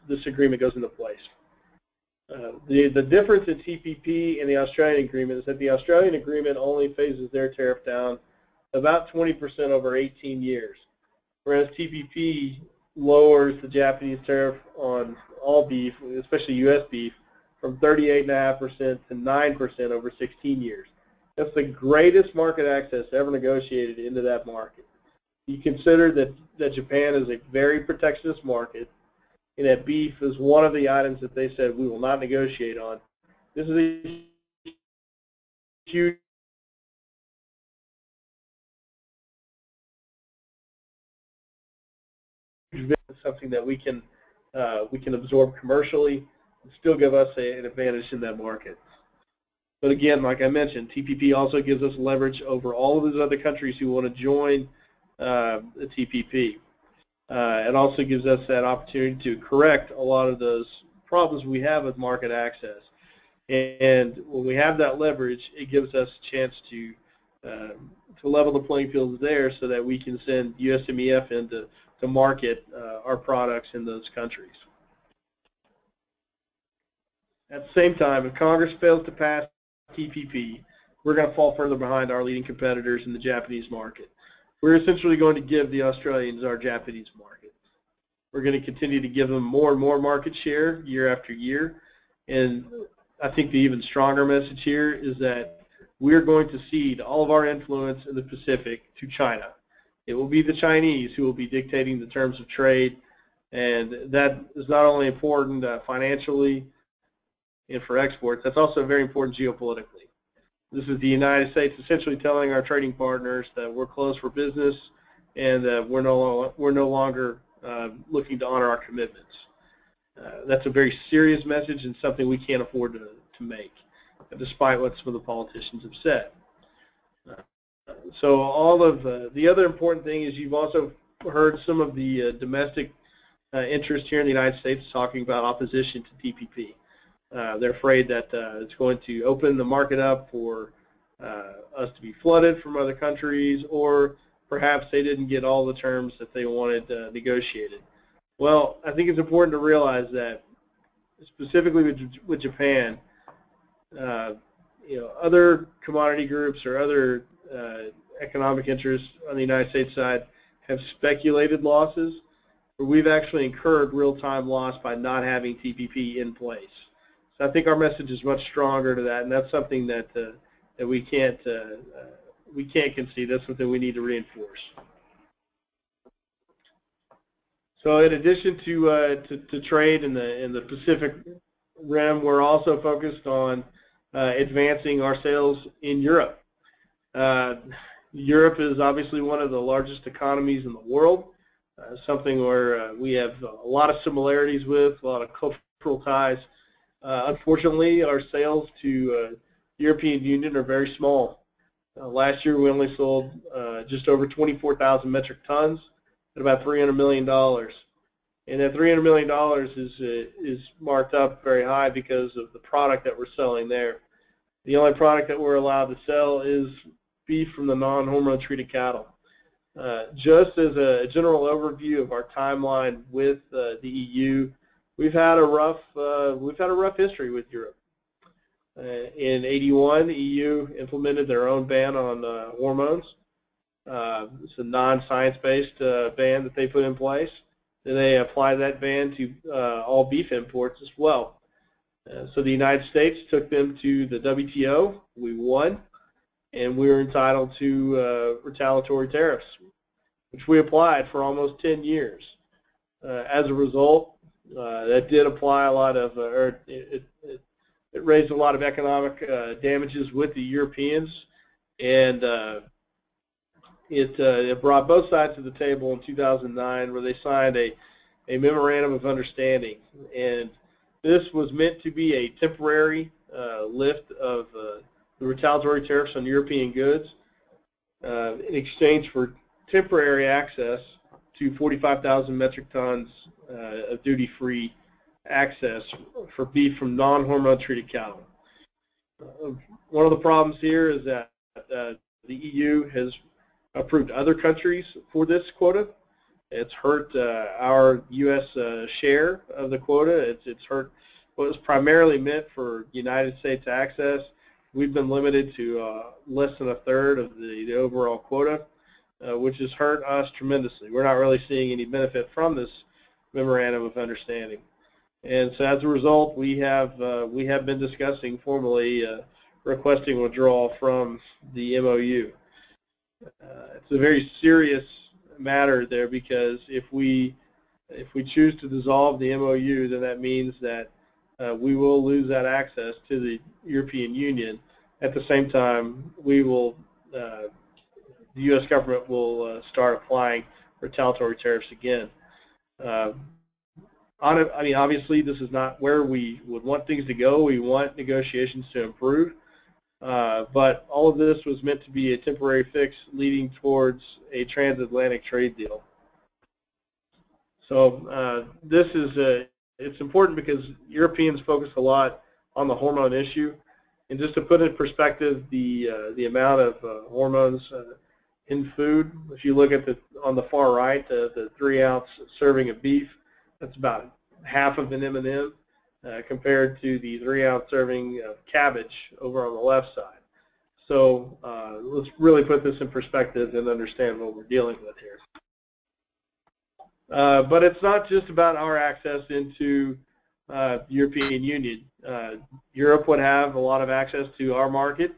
this agreement goes into place. The difference in TPP and the Australian agreement is that the Australian agreement only phases their tariff down about 20% over 18 years, whereas TPP lowers the Japanese tariff on all beef, especially U.S. beef, from 38.5% to 9% over 16 years. That's the greatest market access ever negotiated into that market. You consider that Japan is a very protectionist market, and that beef is one of the items that they said we will not negotiate on. This is a huge something that we can absorb commercially and still give us an advantage in that market. But again, like I mentioned, TPP also gives us leverage over all of those other countries who want to join the TPP. It also gives us that opportunity to correct a lot of those problems we have with market access. And when we have that leverage, it gives us a chance to level the playing field there so that we can send USMEF in to market our products in those countries. At the same time, if Congress fails to pass TPP, we're going to fall further behind our leading competitors in the Japanese market. We're essentially going to give the Australians our Japanese market. We're going to continue to give them more and more market share year after year. And I think the even stronger message here is that we're going to cede all of our influence in the Pacific to China. It will be the Chinese who will be dictating the terms of trade, and that is not only important financially and for exports, that's also very important geopolitically. This is the United States essentially telling our trading partners that we're closed for business and that we're no longer looking to honor our commitments. That's a very serious message and something we can't afford to make, despite what some of the politicians have said. So all of the other important thing is you've also heard some of the domestic interest here in the United States talking about opposition to TPP. They're afraid that it's going to open the market up for us to be flooded from other countries, or perhaps they didn't get all the terms that they wanted negotiated. Well, I think it's important to realize that specifically with Japan, other commodity groups or other economic interests on the United States side have speculated losses, but we've actually incurred real-time loss by not having TPP in place. So I think our message is much stronger to that, and that's something that we can't concede. That's something we need to reinforce. So in addition to trade in the Pacific Rim, we're also focused on advancing our sales in Europe. Europe is obviously one of the largest economies in the world, something where we have a lot of similarities with, a lot of cultural ties. Unfortunately, our sales to European Union are very small. Last year we only sold just over 24,000 metric tons at about $300 million. And that $300 million is marked up very high because of the product that we're selling there. The only product that we're allowed to sell is beef from the non-hormone treated cattle. Just as a general overview of our timeline with the EU, we've had a rough history with Europe. In '81, the EU implemented their own ban on hormones. It's a non-science-based ban that they put in place. Then they applied that ban to all beef imports as well. So the United States took them to the WTO. We won, and we were entitled to retaliatory tariffs, which we applied for almost 10 years. As a result, that did apply a lot of, it raised a lot of economic damages with the Europeans, and it brought both sides to the table in 2009, where they signed a memorandum of understanding. And this was meant to be a temporary lift of the retaliatory tariffs on European goods in exchange for temporary access to 45,000 metric tons of duty-free access for beef from non-hormone treated cattle. One of the problems here is that the EU has approved other countries for this quota, It's hurt our U.S. Share of the quota. It's hurt what was primarily meant for United States access. We've been limited to less than a third of the overall quota, which has hurt us tremendously. We're not really seeing any benefit from this memorandum of understanding. And so as a result, we have been discussing formally requesting withdrawal from the MOU. It's a very serious matter there, because if we choose to dissolve the MOU, then that means that we will lose that access to the European Union. At the same time, the U.S. government will start applying retaliatory tariffs again. I mean, obviously, this is not where we would want things to go. We want negotiations to improve. But all of this was meant to be a temporary fix leading towards a transatlantic trade deal. So this is it's important because Europeans focus a lot on the hormone issue. And just to put in perspective the amount of hormones in food, if you look at on the far right, the 3-ounce serving of beef, that's about half of an M&M compared to the 3-ounce serving of cabbage over on the left side. So let's really put this in perspective and understand what we're dealing with here. But it's not just about our access into the European Union. Europe would have a lot of access to our market.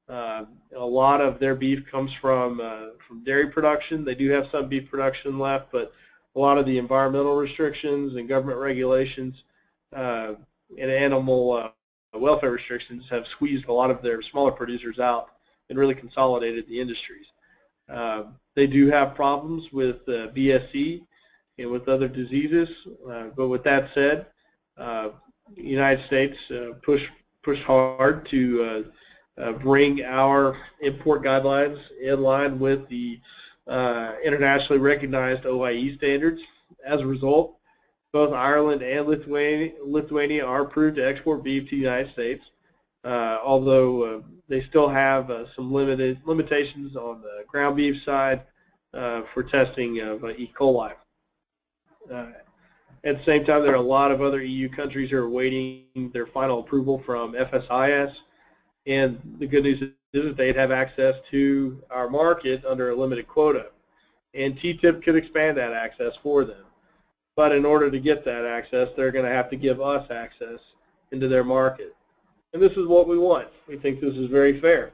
A lot of their beef comes from dairy production. They do have some beef production left, but a lot of the environmental restrictions and government regulations and animal welfare restrictions have squeezed a lot of their smaller producers out and really consolidated the industries. They do have problems with BSE and with other diseases, but with that said, the United States pushed hard to bring our import guidelines in line with the internationally recognized OIE standards. As a result, both Ireland and Lithuania are approved to export beef to the United States, although they still have some limitations on the ground beef side for testing of E. coli. At the same time, there are a lot of other EU countries who are awaiting their final approval from FSIS, and the good news is that they'd have access to our market under a limited quota, and TTIP could expand that access for them. But in order to get that access, they're going to have to give us access into their market, and this is what we want. We think this is very fair.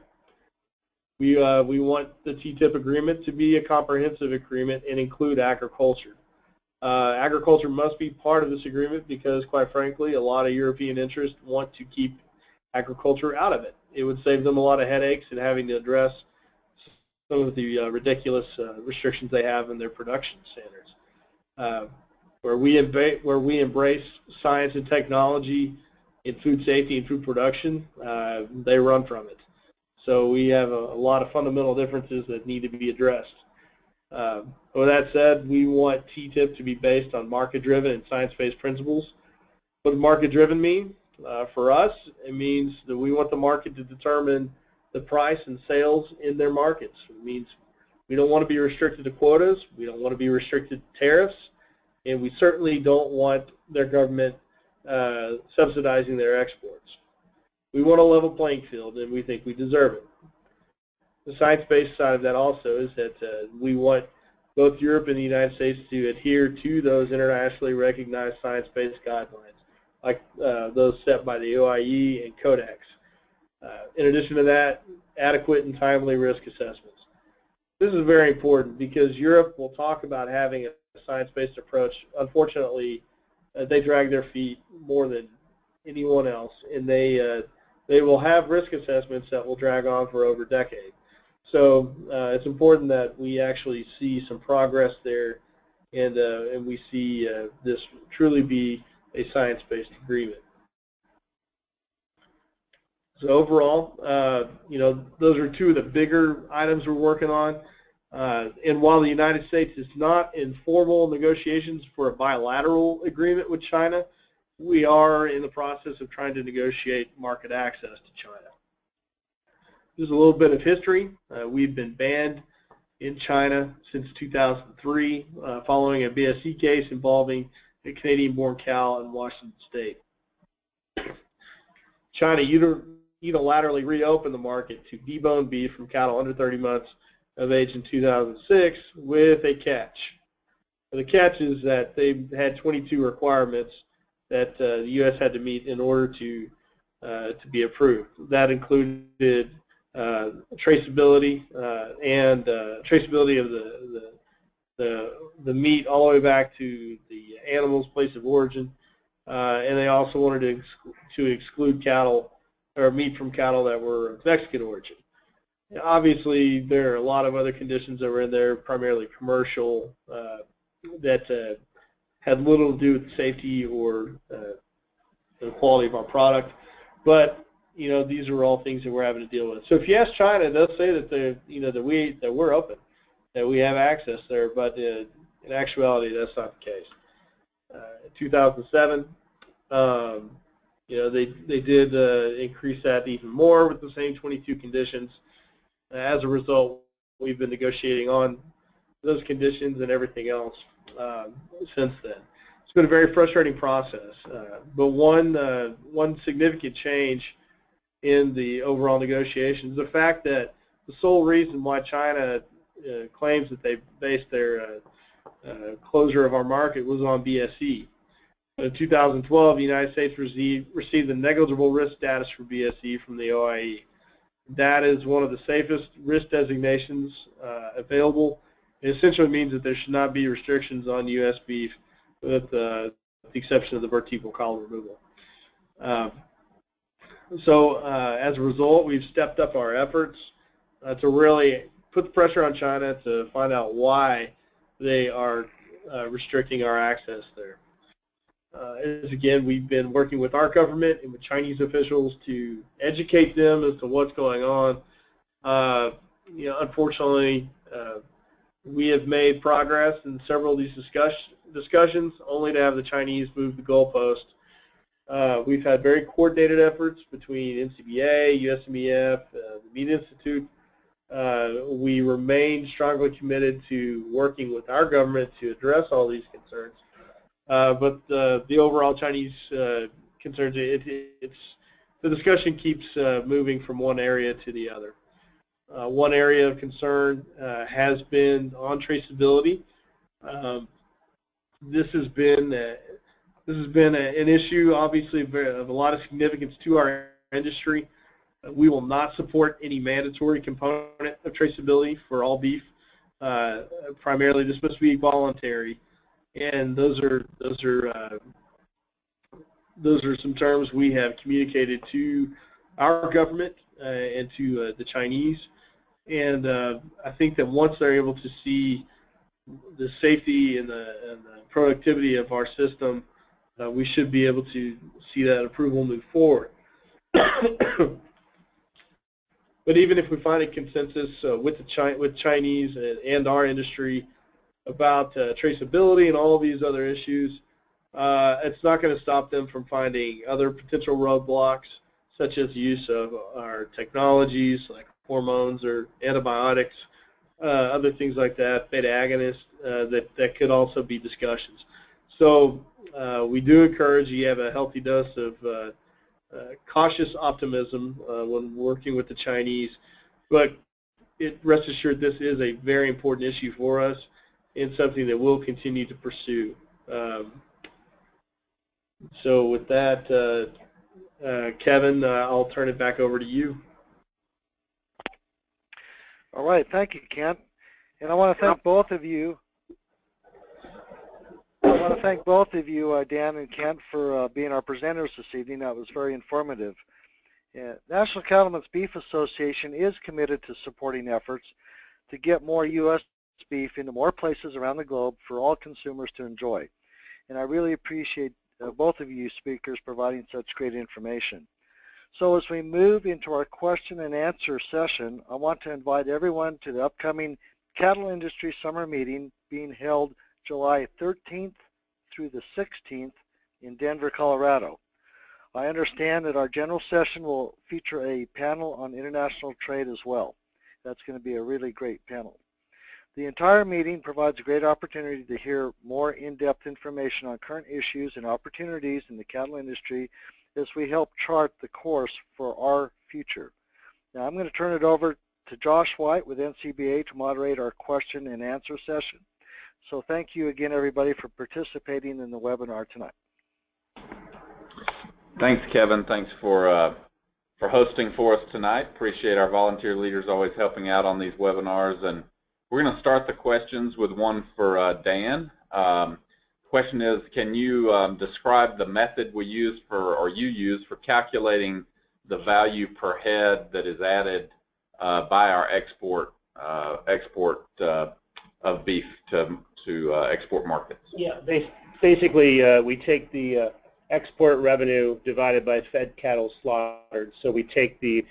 We want the TTIP agreement to be a comprehensive agreement and include agriculture. Agriculture must be part of this agreement because, quite frankly, a lot of European interests want to keep agriculture out of it. It would save them a lot of headaches and having to address some of the ridiculous restrictions they have in their production standards. Where we embrace science and technology in food safety and food production, they run from it. So we have a lot of fundamental differences that need to be addressed. With that said, we want TTIP to be based on market-driven and science-based principles. What does market-driven mean? For us, it means that we want the market to determine the price and sales in their markets. It means we don't want to be restricted to quotas, we don't want to be restricted to tariffs, and we certainly don't want their government subsidizing their exports. We want a level playing field, and we think we deserve it. The science-based side of that also is that we want both Europe and the United States to adhere to those internationally recognized science-based guidelines, like those set by the OIE and Codex. In addition to that, adequate and timely risk assessments. This is very important because Europe will talk about having a science-based approach. Unfortunately, they drag their feet more than anyone else, and they will have risk assessments that will drag on for over a decade. So it's important that we actually see some progress there, and we see this truly be a science-based agreement. So overall, those are two of the bigger items we're working on. And while the United States is not in formal negotiations for a bilateral agreement with China, we are in the process of trying to negotiate market access to China. Just a little bit of history. We've been banned in China since 2003, following a BSE case involving a Canadian-born cow in Washington State. China unilaterally reopened the market to debone beef from cattle under 30 months of age in 2006 with a catch. The catch is that they had 22 requirements that the U.S. had to meet in order to be approved. That included traceability and traceability of the meat all the way back to the animal's place of origin, and they also wanted to exclude cattle or meat from cattle that were of Mexican origin. Obviously, there are a lot of other conditions that were in there, primarily commercial, that had little to do with safety or the quality of our product. But these are all things that we're having to deal with. So if you ask China, they'll say that that we're open, that we have access there. But in actuality, that's not the case. In 2007, they did increase that even more with the same 22 conditions. As a result, we've been negotiating on those conditions and everything else since then. It's been a very frustrating process, but one significant change in the overall negotiations is the fact that the sole reason why China claims that they based their closure of our market was on BSE. In 2012, the United States received the negligible risk status for BSE from the OIE. That is one of the safest risk designations available. It essentially means that there should not be restrictions on U.S. beef with the exception of the vertebral column removal. So as a result, we've stepped up our efforts to really put the pressure on China to find out why they are restricting our access there. As again, we've been working with our government and with Chinese officials to educate them as to what's going on. Unfortunately, we have made progress in several of these discussions, only to have the Chinese move the goalpost. We've had very coordinated efforts between NCBA, USMEF, the Meat Institute. We remain strongly committed to working with our government to address all these concerns. But the overall Chinese concerns, the discussion keeps moving from one area to the other. One area of concern has been on traceability. This has been an issue, obviously, of a lot of significance to our industry. We will not support any mandatory component of traceability for all beef. Primarily, this must be voluntary. And those are some terms we have communicated to our government and to the Chinese. And I think that once they're able to see the safety and the productivity of our system, we should be able to see that approval move forward. But even if we find a consensus with Chinese and our industry about traceability and all of these other issues, it's not going to stop them from finding other potential roadblocks, such as the use of our technologies like hormones or antibiotics, other things like that, beta agonists, that could also be discussions. So we do encourage you have a healthy dose of cautious optimism when working with the Chinese, but rest assured this is a very important issue for us and something that we'll continue to pursue. So with that, Kevin, I'll turn it back over to you. All right, thank you, Kent. And I want to thank both of you. Dan and Kent, for being our presenters this evening. That was very informative. National Cattlemen's Beef Association is committed to supporting efforts to get more U.S. beef into more places around the globe for all consumers to enjoy. And I really appreciate both of you speakers providing such great information. So as we move into our question and answer session, I want to invite everyone to the upcoming Cattle Industry Summer Meeting being held July 13th through the 16th in Denver, Colorado. I understand that our general session will feature a panel on international trade as well. That's going to be a really great panel. The entire meeting provides a great opportunity to hear more in-depth information on current issues and opportunities in the cattle industry as we help chart the course for our future. Now I'm going to turn it over to Josh White with NCBA to moderate our question and answer session. So thank you again, everybody, for participating in the webinar tonight. Thanks, Kevin. Thanks for hosting for us tonight. Appreciate our volunteer leaders always helping out on these webinars. And we're going to start the questions with one for Dan. Question is, can you describe the method we use for, or you use for calculating the value per head that is added by our export of beef to export markets? Yeah, basically we take the export revenue divided by fed cattle slaughtered. So we take the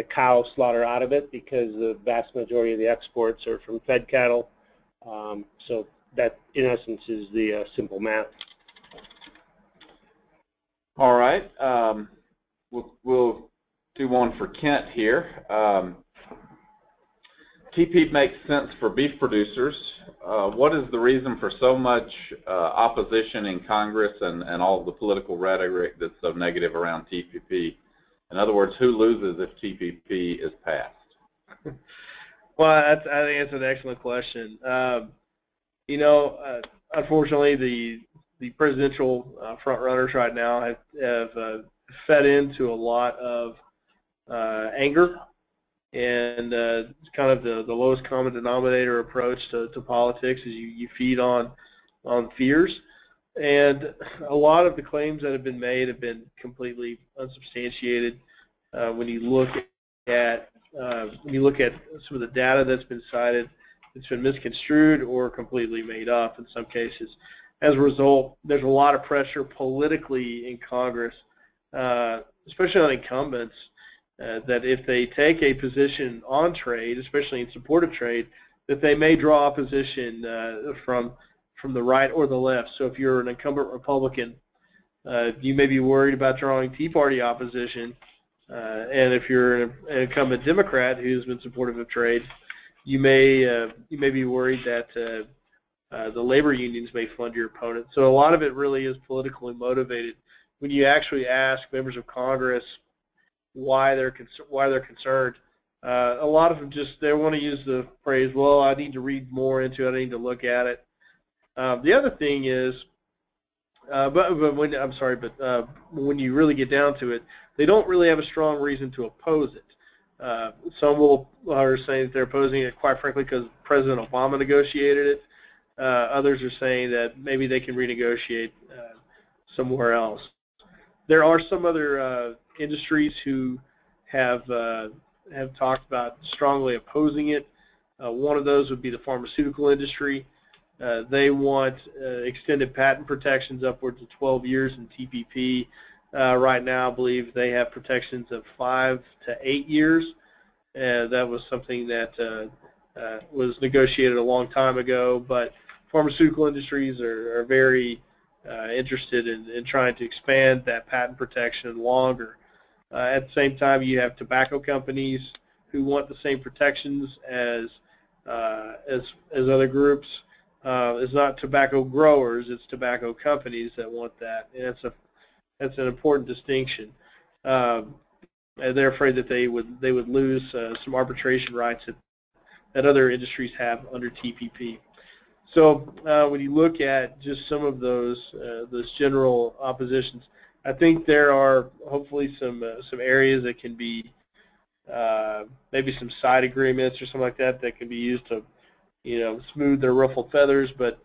cow slaughter out of it because the vast majority of the exports are from fed cattle. So that, in essence, is the simple math. All right. We'll do one for Kent here. TP makes sense for beef producers. What is the reason for so much opposition in Congress and all of the political rhetoric that's so negative around TPP? In other words, who loses if TPP is passed? Well, I think it's an excellent question. You know, unfortunately, the presidential front runners right now have fed into a lot of anger and kind of the lowest common denominator approach to politics is you feed on fears. And a lot of the claims that have been made have been completely unsubstantiated. When you look at some of the data that's been cited, it's been misconstrued or completely made up in some cases. As a result, there's a lot of pressure politically in Congress, especially on incumbents, that if they take a position on trade, especially in support of trade, that they may draw opposition from the right or the left. So if you're an incumbent Republican, you may be worried about drawing Tea Party opposition, and if you're an incumbent Democrat who's been supportive of trade, you may be worried that the labor unions may fund your opponent. So a lot of it really is politically motivated. When you actually ask members of Congress why they're concerned, a lot of them they want to use the phrase, "Well, I need to read more into it. I need to look at it." The other thing is, when you really get down to it, they don't really have a strong reason to oppose it. Some are saying that they're opposing it, quite frankly, because President Obama negotiated it. Others are saying that maybe they can renegotiate somewhere else. There are some other industries who have talked about strongly opposing it. One of those would be the pharmaceutical industry. They want extended patent protections upwards of 12 years in TPP. Right now, I believe they have protections of 5 to 8 years. That was something that was negotiated a long time ago, but pharmaceutical industries are very interested in trying to expand that patent protection longer. At the same time, you have tobacco companies who want the same protections as other groups. It's not tobacco growers; it's tobacco companies that want that, and that's an important distinction. And they're afraid that they would lose some arbitration rights that other industries have under TPP. So when you look at just some of those general oppositions, I think there are hopefully some areas that can be maybe some side agreements or something like that can be used to smooth their ruffled feathers. But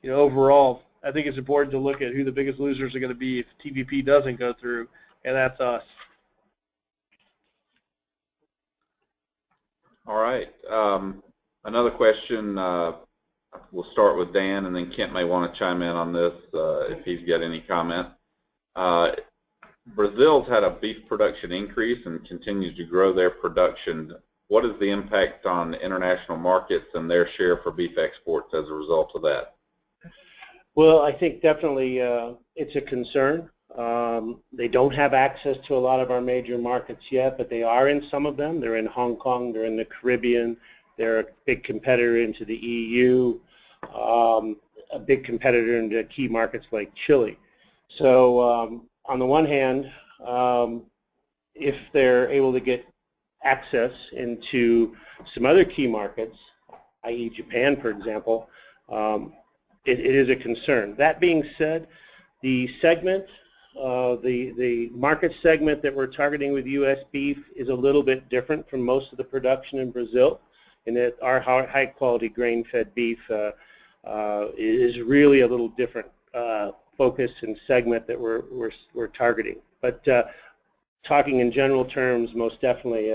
overall, I think it's important to look at who the biggest losers are going to be if TPP doesn't go through, and that's us. All right. Another question. We'll start with Dan, and then Kent may want to chime in on this if he's got any comment. Brazil's had a beef production increase and continues to grow their production. What is the impact on international markets and their share for beef exports as a result of that? Well, I think definitely it's a concern. They don't have access to a lot of our major markets yet, but they are in some of them. They're in Hong Kong, they're in the Caribbean, They're a big competitor into the EU, a big competitor into key markets like Chile. So on the one hand, if they're able to get access into some other key markets, i.e. Japan, for example, it is a concern. That being said, the segment, the market segment that we're targeting with U.S. beef is a little bit different from most of the production in Brazil, in that our high-quality grain-fed beef is really a little different focus and segment that we're targeting. But talking in general terms, most definitely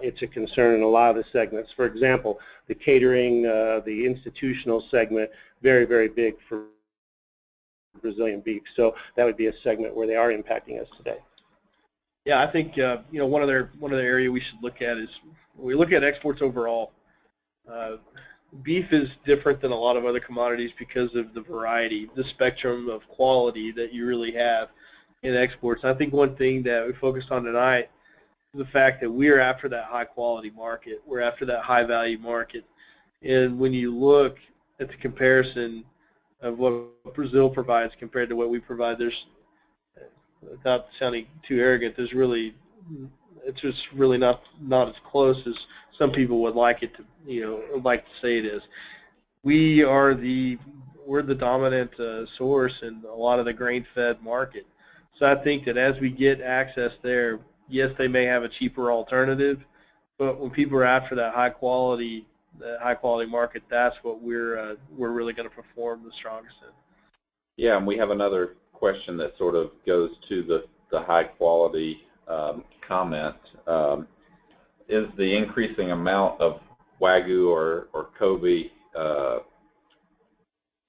it's a concern in a lot of the segments. For example, the catering, the institutional segment, very, very big for Brazilian beef. So that would be a segment where they are impacting us today. Yeah, I think one of the areas we should look at is when we look at exports overall. Beef is different than a lot of other commodities because of the variety, the spectrum of quality that you really have in exports. I think one thing that we focused on tonight is the fact that we are after that high quality market. We're after that high value market. And when you look at the comparison of what Brazil provides compared to what we provide, there's, without sounding too arrogant, it's just really not as close as some people would like it to, like to say it is. We're the dominant source in a lot of the grain-fed market. So I think that as we get access there, yes, they may have a cheaper alternative, but when people are after that high quality market, that's what we're really going to perform the strongest in. Yeah, and we have another question that sort of goes to the high quality comment. Is the increasing amount of Wagyu or Kobe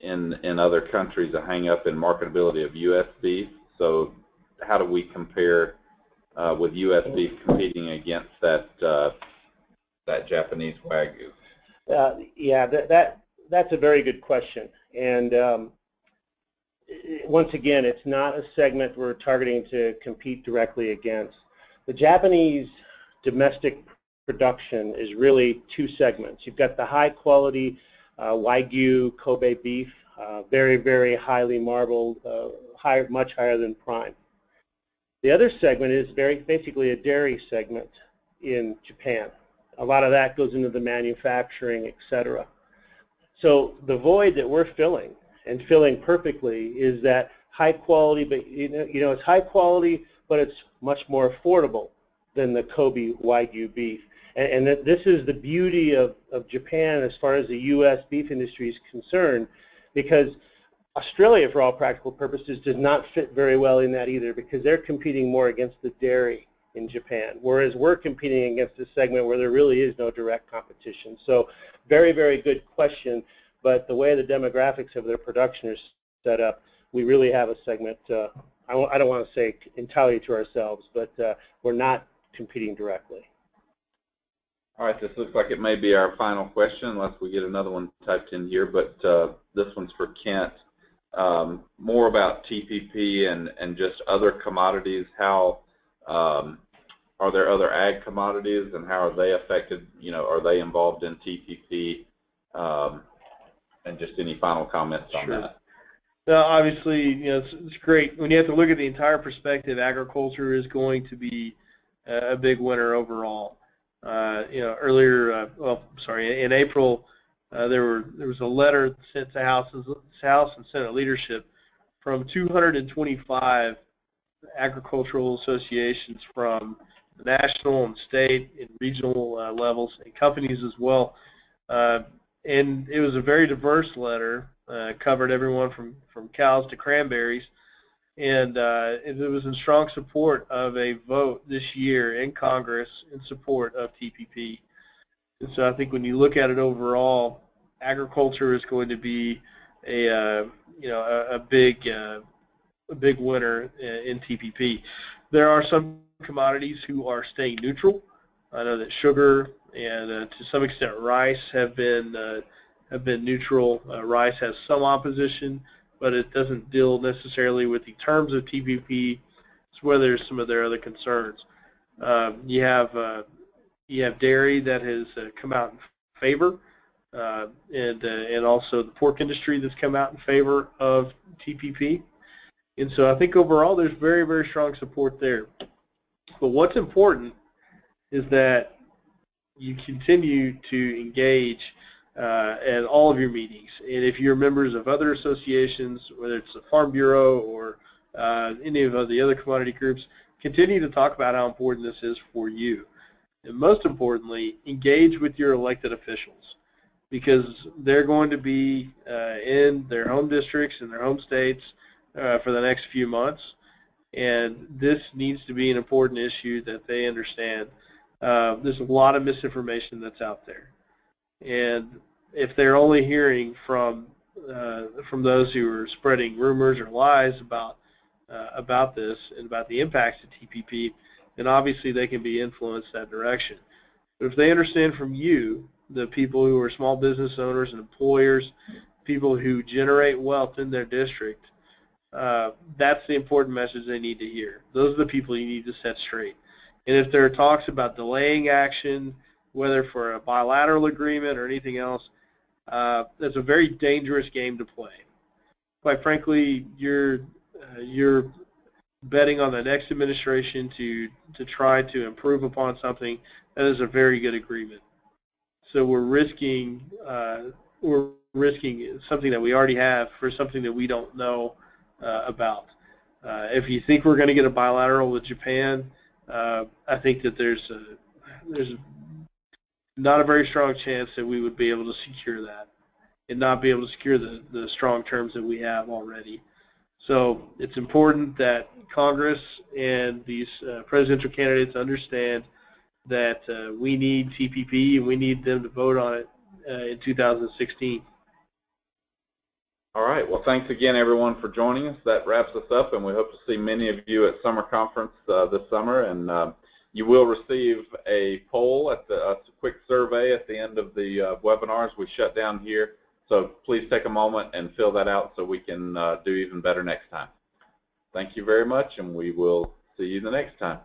in other countries a hang up in marketability of U.S. beef? So how do we compare with U.S. beef competing against that Japanese Wagyu? Yeah, that's a very good question. And once again, it's not a segment we're targeting to compete directly against. The Japanese domestic production is really two segments. You've got the high quality Wagyu Kobe beef, very, very highly marbled, much higher than prime. The other segment is basically a dairy segment in Japan. A lot of that goes into the manufacturing, etc. So the void that we're filling, and filling perfectly, is that high quality, but it's high quality, but it's much more affordable than the Kobe Wagyu beef. And this is the beauty of Japan as far as the U.S. beef industry is concerned, because Australia, for all practical purposes, does not fit very well in that either, because they're competing more against the dairy in Japan, whereas we're competing against a segment where there really is no direct competition. So very, very good question, but the way the demographics of their production are set up, we really have a segment, I don't want to say entirely to ourselves, but we're not competing directly. All right, this looks like it may be our final question, unless we get another one typed in here, but this one's for Kent. More about TPP and just other commodities. How are there other ag commodities, and how are they affected? Are they involved in TPP? And just any final comments on that? Now, obviously, it's great when you have to look at the entire perspective. Agriculture is going to be a big winner overall. In April, there was a letter sent to House and Senate leadership from 225 agricultural associations from national and state and regional levels, and companies as well. And it was a very diverse letter, covered everyone from cows to cranberries, and it was in strong support of a vote this year in Congress in support of TPP. And so I think when you look at it overall, agriculture is going to be a big winner in TPP. There are some commodities who are staying neutral. I know that sugar and to some extent rice have been neutral. Rice has some opposition, but it doesn't deal necessarily with the terms of TPP. It's whether there's some of their other concerns. You have dairy that has come out in favor, and also the pork industry that's come out in favor of TPP. And so I think overall there's very, very strong support there. But what's important is that you continue to engage at all of your meetings. And if you're members of other associations, whether it's the Farm Bureau or any of the other commodity groups, continue to talk about how important this is for you. And most importantly, engage with your elected officials, because they're going to be in their home districts and their home states for the next few months. And this needs to be an important issue that they understand. There's a lot of misinformation that's out there. And if they're only hearing from those who are spreading rumors or lies about this and about the impacts of TPP, then obviously they can be influenced that direction. But if they understand from you, the people who are small business owners and employers, people who generate wealth in their district, that's the important message they need to hear. Those are the people you need to set straight. And if there are talks about delaying action, whether for a bilateral agreement or anything else, that's a very dangerous game to play. Quite frankly, you're betting on the next administration to try to improve upon something that is a very good agreement. So we're risking something that we already have for something that we don't know about. If you think we're going to get a bilateral with Japan, I think that there's not a very strong chance that we would be able to secure that and not be able to secure the strong terms that we have already. So it's important that Congress and these presidential candidates understand that we need TPP and we need them to vote on it in 2016. All right. Well, thanks again, everyone, for joining us. That wraps us up, and we hope to see many of you at summer conference this summer. And you will receive a poll, a quick survey at the end of the webinar as we shut down here. So please take a moment and fill that out so we can do even better next time. Thank you very much, and we will see you the next time.